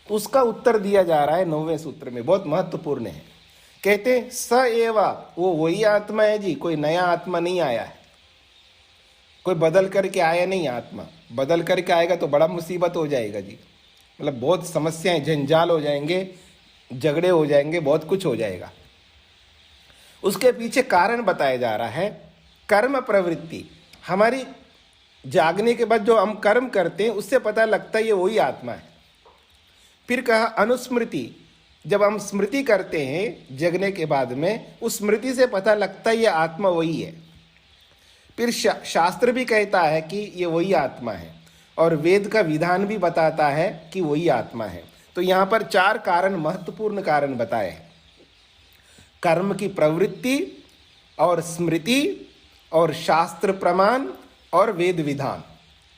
तो उसका उत्तर दिया जा रहा है 9वें सूत्र में, बहुत महत्वपूर्ण है। कहते हैं स एवा, वो वही आत्मा है जी, कोई नया आत्मा नहीं आया है, कोई बदल करके आया नहीं आत्मा। बदल करके आएगा तो बड़ा मुसीबत हो जाएगा जी, मतलब बहुत समस्याएं, जंजाल हो जाएंगे, झगड़े हो जाएंगे, बहुत कुछ हो जाएगा। उसके पीछे कारण बताया जा रहा है, कर्म प्रवृत्ति। हमारी जागने के बाद जो हम कर्म करते हैं, उससे पता लगता है ये वही आत्मा है। फिर कहा अनुस्मृति, जब हम स्मृति करते हैं जगने के बाद में, उस स्मृति से पता लगता है ये आत्मा वही है। फिर शास्त्र भी कहता है कि ये वही आत्मा है, और वेद का विधान भी बताता है कि वही आत्मा है। तो यहाँ पर 4 कारण, महत्वपूर्ण कारण बताए हैं। कर्म की प्रवृत्ति और स्मृति और शास्त्र प्रमाण और वेद विधान,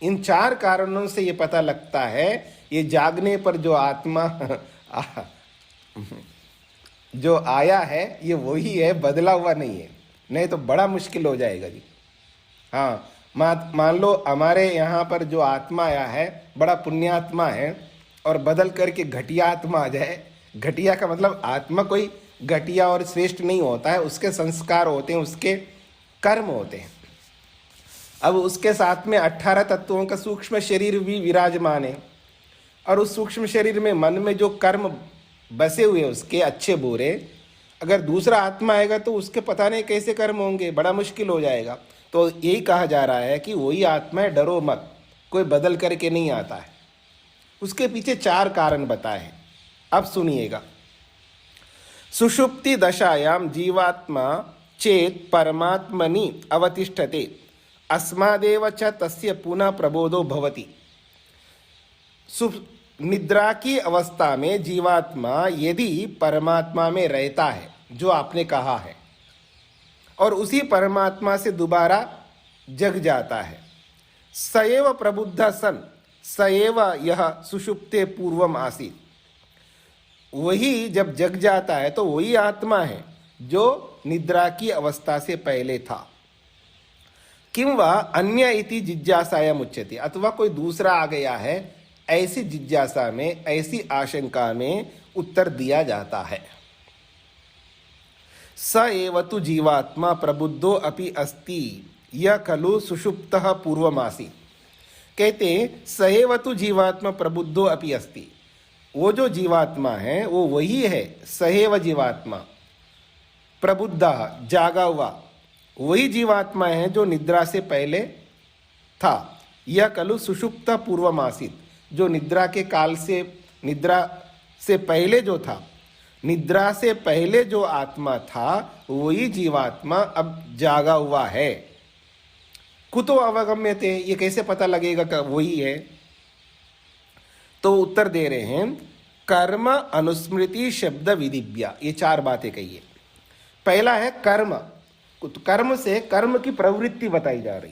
इन 4 कारणों से ये पता लगता है ये जागने पर जो आत्मा जो आया है ये वही है, बदला हुआ नहीं है, नहीं तो बड़ा मुश्किल हो जाएगा जी। हाँ, मान लो हमारे यहाँ पर जो आत्मा आया है बड़ा पुण्यात्मा है, और बदल करके घटिया आत्मा आ जाए। घटिया का मतलब आत्मा कोई घटिया और श्रेष्ठ नहीं होता है, उसके संस्कार होते हैं, उसके कर्म होते हैं। अब उसके साथ में 18 तत्वों का सूक्ष्म शरीर भी विराजमान है, और उस सूक्ष्म शरीर में मन में जो कर्म बसे हुए उसके अच्छे बुरे, अगर दूसरा आत्मा आएगा तो उसके पता नहीं कैसे कर्म होंगे, बड़ा मुश्किल हो जाएगा। तो यही कहा जा रहा है कि वही आत्मा है, डरो मत, कोई बदल करके नहीं आता है। उसके पीछे 4 कारण बताए हैं, अब सुनिएगा। सुषुप्ति दशायाम जीवात्मा चेत परमात्मनि अवतिष्ठते, अस्मादेव च तस्य पुनः प्रबोधो भवति। निद्रा की अवस्था में जीवात्मा यदि परमात्मा में रहता है, जो आपने कहा है, और उसी परमात्मा से दोबारा जग जाता है, सएव प्रबुद्ध सन सएव यह सुषुप्ते पूर्वम आसीत। वही जब जग जाता है तो वही आत्मा है जो निद्रा की अवस्था से पहले था। किं वा अन्य इति जिज्ञासायाम उच्यते, अथवा कोई दूसरा आ गया है, ऐसी जिज्ञासा में, ऐसी आशंका में उत्तर दिया जाता है। स एव तु जीवात्मा प्रबुद्धो अपि अस्ति यह खलु सुषुप्तः पूर्वमासीत्। कहते स एव तु जीवात्मा प्रबुद्धो अपि अस्ति, वो जो जीवात्मा है वो वही है, सएव जीवात्मा प्रबुद्धा जागा हुआ वही जीवात्मा है जो निद्रा से पहले था। यह खलु सुषुप्त पूर्वमासीत्, जो निद्रा के काल से, निद्रा से पहले जो था, निद्रा से पहले जो आत्मा था वही जीवात्मा अब जागा हुआ है। कुतो अवगम्यते, ये कैसे पता लगेगा कि वही है? तो उत्तर दे रहे हैं, कर्म अनुस्मृति शब्द विधिभ्या, ये चार बातें कही है। पहला है कर्म, तो कर्म से कर्म की प्रवृत्ति बताई जा रही,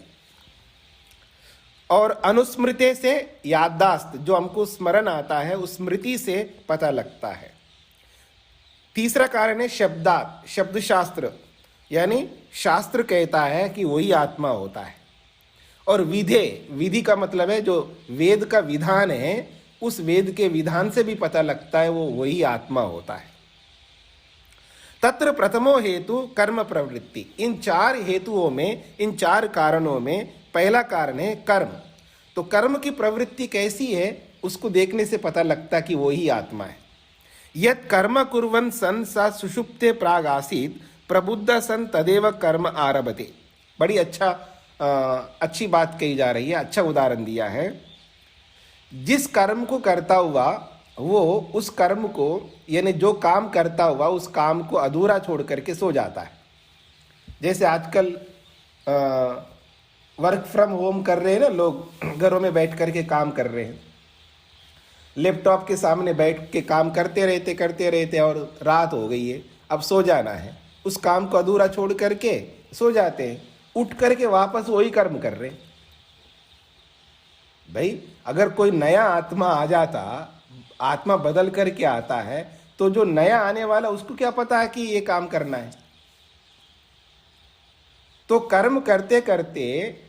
और अनुस्मृति से याददाश्त, जो हमको स्मरण आता है उस स्मृति से पता लगता है। तीसरा कारण है शब्दात, शब्द शास्त्र, यानी शास्त्र कहता है कि वही आत्मा होता है। और विधे, विधि का मतलब है जो वेद का विधान है, उस वेद के विधान से भी पता लगता है वो वही आत्मा होता है। तत्र प्रथमो हेतु कर्म प्रवृत्ति, इन चार हेतुओं में, इन चार कारणों में पहला कारण है कर्म। तो कर्म की प्रवृत्ति कैसी है उसको देखने से पता लगता कि वही आत्मा है। यत् कर्म कुर्वन् सन् सा सुषुप्ते प्राग आसीत् प्रबुद्ध सन् तदेव कर्म आरभते। बड़ी अच्छी बात कही जा रही है, अच्छा उदाहरण दिया है। जिस कर्म को करता हुआ वो उस कर्म को, यानी जो काम करता हुआ उस काम को अधूरा छोड़ करके सो जाता है। जैसे आजकल वर्क फ्रॉम होम कर रहे हैं ना लोग, घरों में बैठ करके काम कर रहे हैं, लैपटॉप के सामने बैठ के काम करते रहते और रात हो गई है, अब सो जाना है, उस काम को अधूरा छोड़ करके सो जाते हैं, उठ करके वापस वही कर्म कर रहे हैं। भाई अगर कोई नया आत्मा आ जाता, आत्मा बदल करके आता है, तो जो नया आने वाला उसको क्या पता है कि ये काम करना है? तो कर्म करते करते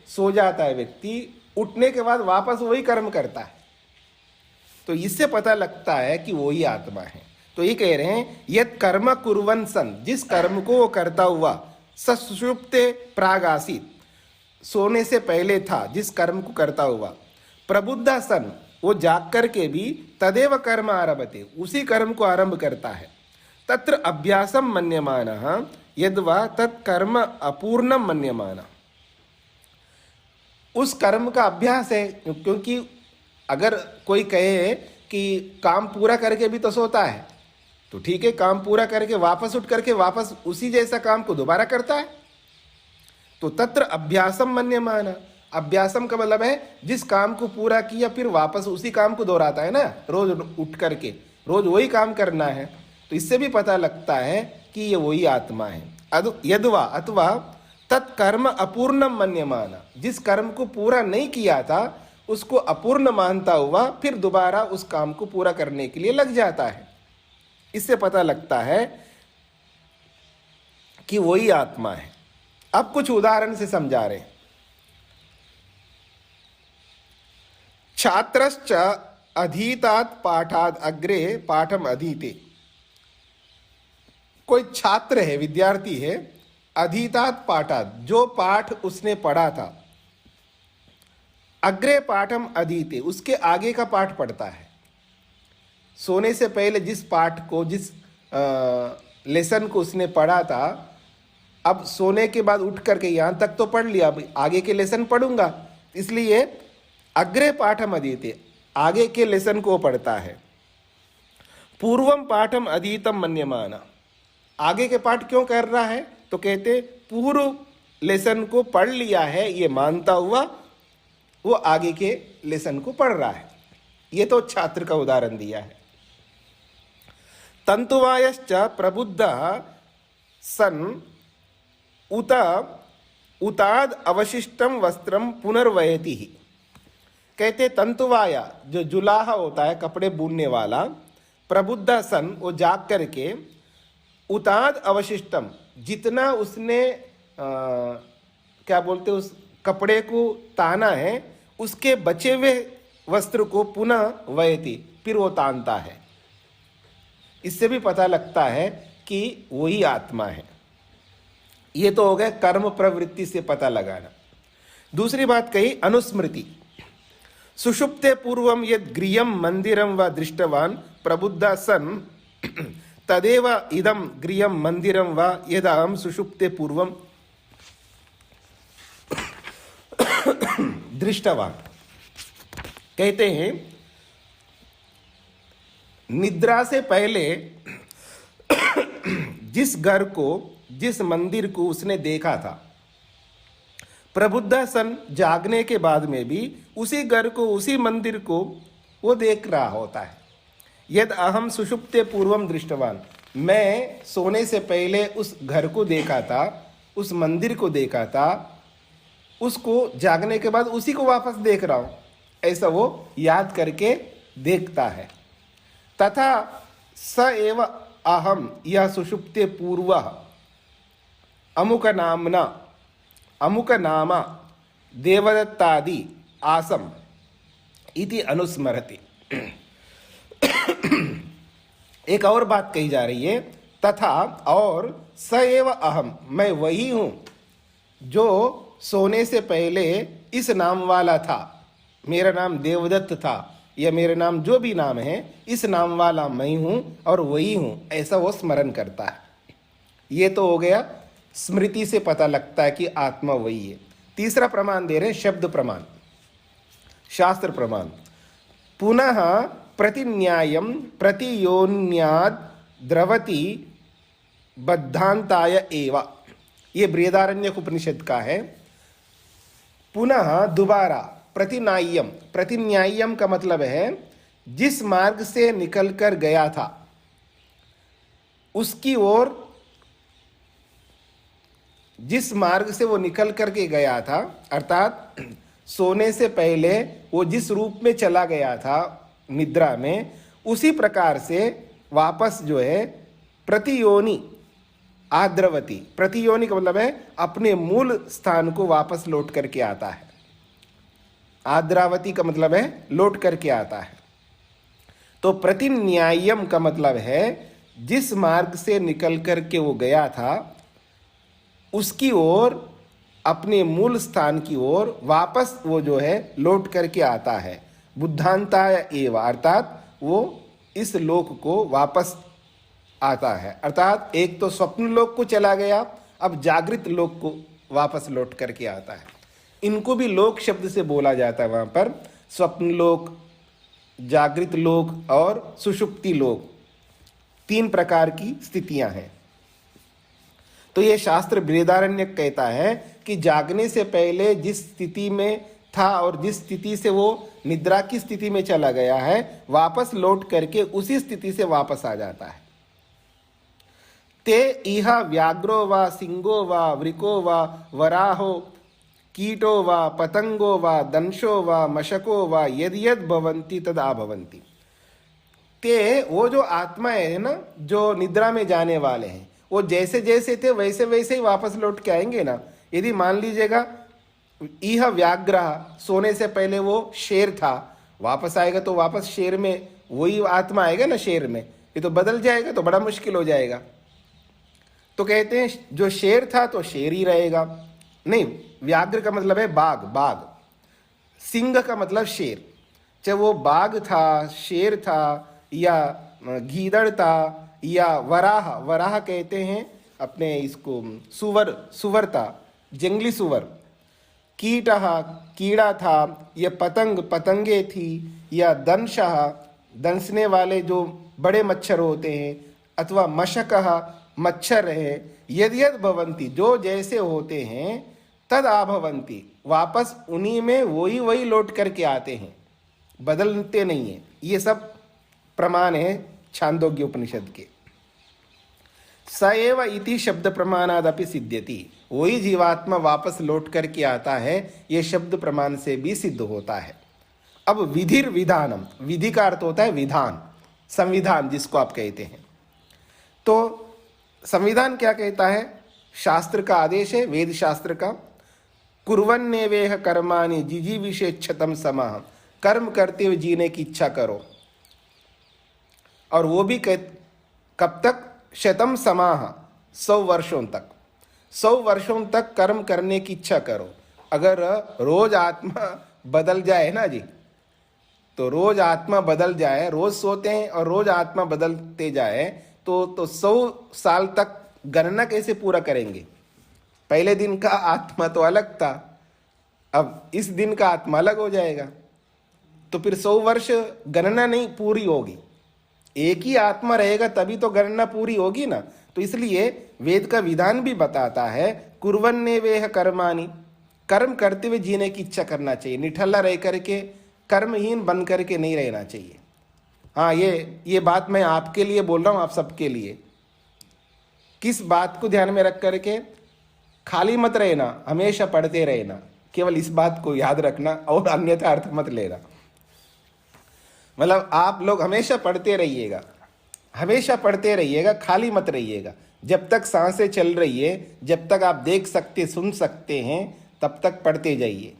सो जाता है व्यक्ति, उठने के बाद वापस वही कर्म करता है। तो इससे पता लगता है कि वही आत्मा है। तो ये कह रहे हैं यत् कर्म कुर्वन् सन्, जिस कर्म को वो करता हुआ, सुषुप्ते प्राग आसीत्, सोने से पहले था, जिस कर्म को करता हुआ, प्रबुद्ध सन, वो जाग करके भी तदेव कर्म आरभते, उसी कर्म को आरंभ करता है। तत्र अभ्यासम मन्यमानः यद्वा तत्कर्म अपूर्णम मन्यमानः, उस कर्म का अभ्यास है। क्योंकि अगर कोई कहे कि काम पूरा करके भी तो सोता है, तो ठीक है, काम पूरा करके वापस उठ करके वापस उसी जैसा काम को दोबारा करता है। तो तत्र अभ्यासम मन्यमानः, अभ्यासम का मतलब है जिस काम को पूरा किया फिर वापस उसी काम को दोहराता है ना, रोज उठ करके रोज वही काम करना है। तो इससे भी पता लगता है कि ये वही आत्मा है। यद्वा अथवा तत्कर्म अपूर्णम मन्यमाना, जिस कर्म को पूरा नहीं किया था उसको अपूर्ण मानता हुआ फिर दोबारा उस काम को पूरा करने के लिए लग जाता है। इससे पता लगता है कि वही आत्मा है। अब कुछ उदाहरण से समझा रहे हैं। छात्रश्च अधीतात् पाठात् अग्रे पाठम अधीते, कोई छात्र है, विद्यार्थी है, अधीतात् पाठात्, जो पाठ उसने पढ़ा था, अग्रे पाठम अधीते, उसके आगे का पाठ पढ़ता है। सोने से पहले जिस पाठ को, जिस लेसन को उसने पढ़ा था, अब सोने के बाद उठ करके यहाँ तक तो पढ़ लिया, अब आगे के लेसन पढ़ूंगा, इसलिए अग्रे पाठम अधीते, आगे के लेसन को पढ़ता है। पूर्वम पाठम अधीतम मन्यमाना, आगे के पाठ क्यों कर रहा है? तो कहते पूर्व लेसन को पढ़ लिया है ये मानता हुआ वो आगे के लेसन को पढ़ रहा है। ये तो छात्र का उदाहरण दिया है। तंतुवायश्च प्रबुद्ध सन उताद अवशिष्टम वस्त्रम पुनर्वयति ही, कहते तंतुवाया, जो जुलाहा होता है कपड़े बुनने वाला, प्रबुद्ध सन, वो जाग करके, उताद अवशिष्टम, जितना उसने क्या बोलते उस कपड़े को ताना है, उसके बचे हुए वस्त्र को पुनः वयति, फिर वो तानता है। इससे भी पता लगता है कि वही आत्मा है। ये तो हो गए कर्म प्रवृत्ति से पता लगाना। दूसरी बात कही अनुस्मृति। सुषुप्ते पूर्वम यद गृहम मंदिरम व दृष्टवान प्रबुद्ध सन तदेव इदम गृहम मंदिरम व यद अहम सुषुप्ते पूर्वम दृष्टवान। कहते हैं निद्रा से पहले जिस घर को, जिस मंदिर को उसने देखा था, प्रबुद्ध सन जागने के बाद में भी उसी घर को, उसी मंदिर को वो देख रहा होता है। यद अहम सुषुप्ते पूर्वम दृष्टवान, मैं सोने से पहले उस घर को देखा था, उस मंदिर को देखा था, उसको जागने के बाद उसी को वापस देख रहा हूं, ऐसा वो याद करके देखता है। तथा स एव अहम यह सुषुप्ते पूर्व अमुक नामना अमुक नामा देवदत्तादि आसम इति अनुस्मरति। एक और बात कही जा रही है, तथा और स एव अहम, मैं वही हूं जो सोने से पहले इस नाम वाला था, मेरा नाम देवदत्त था, या मेरा नाम जो भी नाम है, इस नाम वाला मैं हूं और वही हूं, ऐसा वो स्मरण करता है। ये तो हो गया स्मृति से पता लगता है कि आत्मा वही है। तीसरा प्रमाण दे रहे हैं शब्द प्रमाण, शास्त्र प्रमाण। पुनः प्रतिन्यायम प्रतियोन्याद द्रवति बद्धांताय एव, ये बृहदारण्यक उपनिषद का है। पुनः दोबारा प्रतिन्यायम, प्रतिन्यायम का मतलब है जिस मार्ग से निकलकर गया था उसकी ओर, जिस मार्ग से वो निकल करके गया था, अर्थात सोने से पहले वो जिस रूप में चला गया था निद्रा में, उसी प्रकार से वापस जो है प्रतियोनि आद्रवती, प्रतियोनि का मतलब है अपने मूल स्थान को वापस लौट करके आता है। आद्रावती का मतलब है लौट करके आता है। तो प्रतिन्यायम का मतलब है जिस मार्ग से निकल करके वो गया था उसकी ओर, अपने मूल स्थान की ओर वापस वो जो है लौट करके आता है। बुद्धांताय एव, अर्थात वो इस लोक को वापस आता है। अर्थात एक तो स्वप्न लोक को चला गया, अब जागृत लोक को वापस लौट करके आता है। इनको भी लोक शब्द से बोला जाता है। वहां पर स्वप्न लोक, जागृत लोक और सुषुप्ति लोक, तीन प्रकार की स्थितियां हैं। तो ये शास्त्र बृहदारण्यक कहता है कि जागने से पहले जिस स्थिति में था और जिस स्थिति से वो निद्रा की स्थिति में चला गया है, वापस लौट करके उसी स्थिति से वापस आ जाता है। ते इह व्याघ्रो वा सिंहो वा वृको वा वराहो कीटो वा पतंगो वा दंशो वा मशको वा यद यद भवन्ति तद आभवन्ति। ते वो जो आत्मा है ना, जो निद्रा में जाने वाले हैं, वो जैसे जैसे थे वैसे वैसे ही वापस लौट के आएंगे ना। यदि मान लीजिएगा इह व्याघ्र, सोने से पहले वो शेर था, वापस आएगा तो वापस शेर में वही आत्मा आएगा ना शेर में, ये तो बदल जाएगा तो बड़ा मुश्किल हो जाएगा। तो कहते हैं जो शेर था तो शेर ही रहेगा। नहीं, व्याघ्र का मतलब है बाघ, बाघ। सिंह का मतलब शेर, चाहे वो बाघ था, शेर था, या गीदड़ था, या वराह, वराह कहते हैं अपने इसको सुवर, सुवर था, जंगली सुवर। कीट, कीड़ा था, या पतंग, पतंगे थी, या दंश, दंसने वाले जो बड़े मच्छर होते हैं, अथवा मशक, मच्छर है। यद यद भवंती, जो जैसे होते हैं, तद आभवंती, वापस उन्हीं में वही वही लौट करके आते हैं, बदलते नहीं है। ये सब प्रमाण है छांदोग्य उपनिषद के। स एव इति शब्द प्रमाणादपि सिद्ध्यति, वही जीवात्मा वापस लौट करके आता है, ये शब्द प्रमाण से भी सिद्ध होता है। अब विधिर विधानम, विधि का अर्थ होता है विधान, संविधान जिसको आप कहते हैं। तो संविधान क्या कहता है? शास्त्र का आदेश है, वेद शास्त्र का, कुर्वन्नेवेह कर्माणि जिजीविषेच्छतम समः, कर्म करते हुए जीने की इच्छा करो। और वो भी कब तक? शतम समाह, 100 वर्षों तक। 100 वर्षों तक कर्म करने की इच्छा करो। अगर रोज आत्मा बदल जाए ना जी, तो रोज आत्मा बदल जाए, रोज सोते हैं और रोज आत्मा बदलते जाए, तो 100 साल तक गणना कैसे पूरा करेंगे? पहले दिन का आत्मा तो अलग था, अब इस दिन का आत्मा अलग हो जाएगा, तो फिर 100 वर्ष गणना नहीं पूरी होगी। एक ही आत्मा रहेगा तभी तो गणना पूरी होगी ना। तो इसलिए वेद का विधान भी बताता है, कुर्वन्ने वेह कर्माणि, कर्म करते हुए जीने की इच्छा करना चाहिए, निठल्ला रह करके कर्महीन बन करके नहीं रहना चाहिए। हाँ, ये बात मैं आपके लिए बोल रहा हूँ, आप सबके लिए। किस बात को ध्यान में रख करके? खाली मत रहना, हमेशा पढ़ते रहना, केवल इस बात को याद रखना और अन्यथा अर्थ मत लेना। मतलब आप लोग हमेशा पढ़ते रहिएगा, हमेशा पढ़ते रहिएगा, खाली मत रहिएगा। जब तक सांसें चल रही है, जब तक आप देख सकते सुन सकते हैं, तब तक पढ़ते जाइए।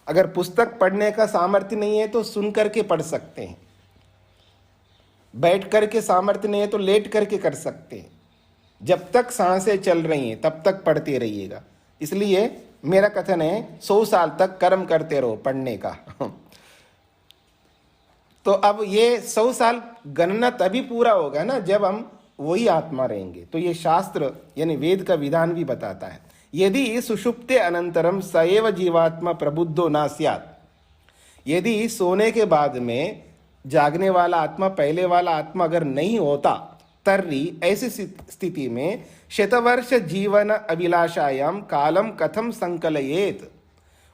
अगर पुस्तक पढ़ने का सामर्थ्य नहीं है तो सुन करके पढ़ सकते हैं, बैठ करके सामर्थ्य नहीं है तो लेट करके कर सकते हैं। जब तक सांसें चल रही हैं तब तक पढ़ते रहिएगा। इसलिए मेरा कथन है 100 साल तक कर्म करते रहो पढ़ने का। तो अब ये 100 साल गणना तभी पूरा होगा ना जब हम वही आत्मा रहेंगे। तो ये शास्त्र यानी वेद का विधान भी बताता है, यदि सुषुप्ते अनंतरम सएव जीवात्मा प्रबुद्धो न स्यात्, यदि सोने के बाद में जागने वाला आत्मा पहले वाला आत्मा अगर नहीं होता, तर्हि ऐसी स्थिति में शतवर्ष जीवन अभिलाषायाम कालम कथम संकलयेत।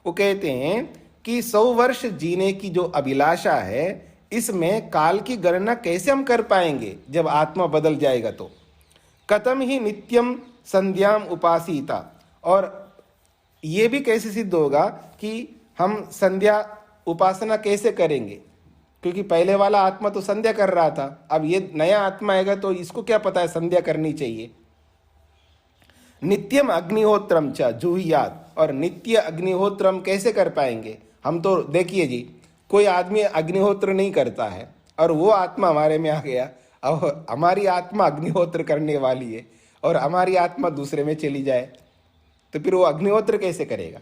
वो कहते हैं कि 100 वर्ष जीने की जो अभिलाषा है, इसमें काल की गणना कैसे हम कर पाएंगे जब आत्मा बदल जाएगा? तो कथम ही नित्यम संध्याम उपासीता, और ये भी कैसे सिद्ध होगा कि हम संध्या उपासना कैसे करेंगे? क्योंकि पहले वाला आत्मा तो संध्या कर रहा था, अब ये नया आत्मा आएगा तो इसको क्या पता है संध्या करनी चाहिए। नित्यम अग्निहोत्रम च जुहुयात, और नित्य अग्निहोत्रम कैसे कर पाएंगे हम? तो देखिए जी, कोई आदमी अग्निहोत्र नहीं करता है और वो आत्मा हमारे में आ गया, अब हमारी आत्मा अग्निहोत्र करने वाली है और हमारी आत्मा दूसरे में चली जाए, तो फिर वो अग्निहोत्र कैसे करेगा?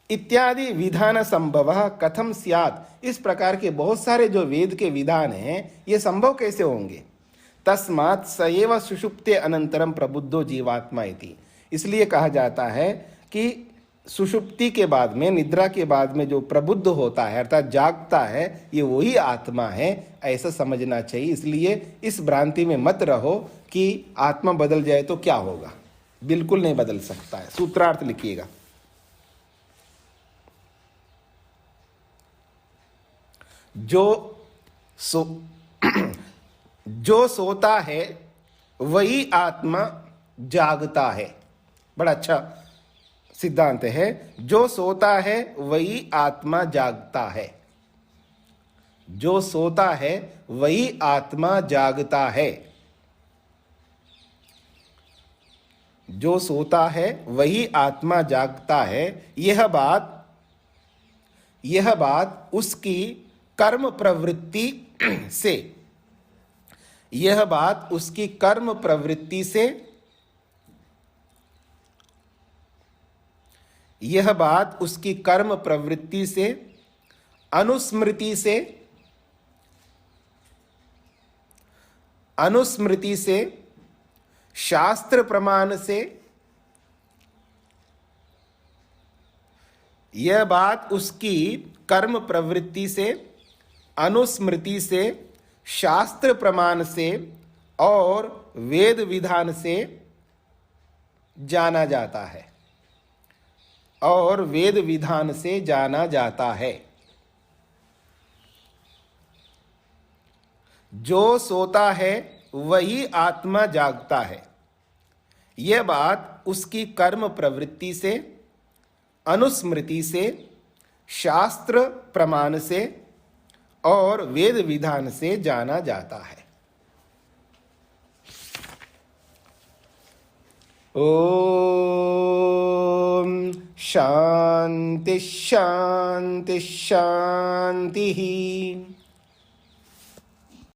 इत्यादि विधान संभव कथम स्यात्, इस प्रकार के बहुत सारे जो वेद के विधान हैं ये संभव कैसे होंगे? तस्मात् सएव सुषुप्ते अनंतरम प्रबुद्धो जीवात्मा इति, इसलिए कहा जाता है कि सुषुप्ति के बाद में, निद्रा के बाद में जो प्रबुद्ध होता है अर्थात जागता है, ये वही आत्मा है, ऐसा समझना चाहिए। इसलिए इस भ्रांति में मत रहो कि आत्मा बदल जाए तो क्या होगा, बिल्कुल नहीं बदल सकता है। सूत्रार्थ लिखिएगा, जो सोता है वही आत्मा जागता है। बड़ा अच्छा सिद्धांत है, जो सोता है वही आत्मा जागता है। जो सोता है वही आत्मा जागता है। जो सोता है वही आत्मा जागता है। यह बात उसकी कर्म प्रवृत्ति से, यह बात उसकी कर्म प्रवृत्ति से, यह बात उसकी कर्म प्रवृत्ति से, अनुस्मृति से, अनुस्मृति से, शास्त्र प्रमाण से, यह बात उसकी कर्म प्रवृत्ति से, अनुस्मृति से, शास्त्र प्रमाण से और वेद विधान से जाना जाता है, और वेद विधान से जाना जाता है। जो सोता है वही आत्मा जागता है। यह बात उसकी कर्म प्रवृत्ति से, अनुस्मृति से, शास्त्र प्रमाण से और वेद विधान से जाना जाता है। ओम शांति शांति शांति।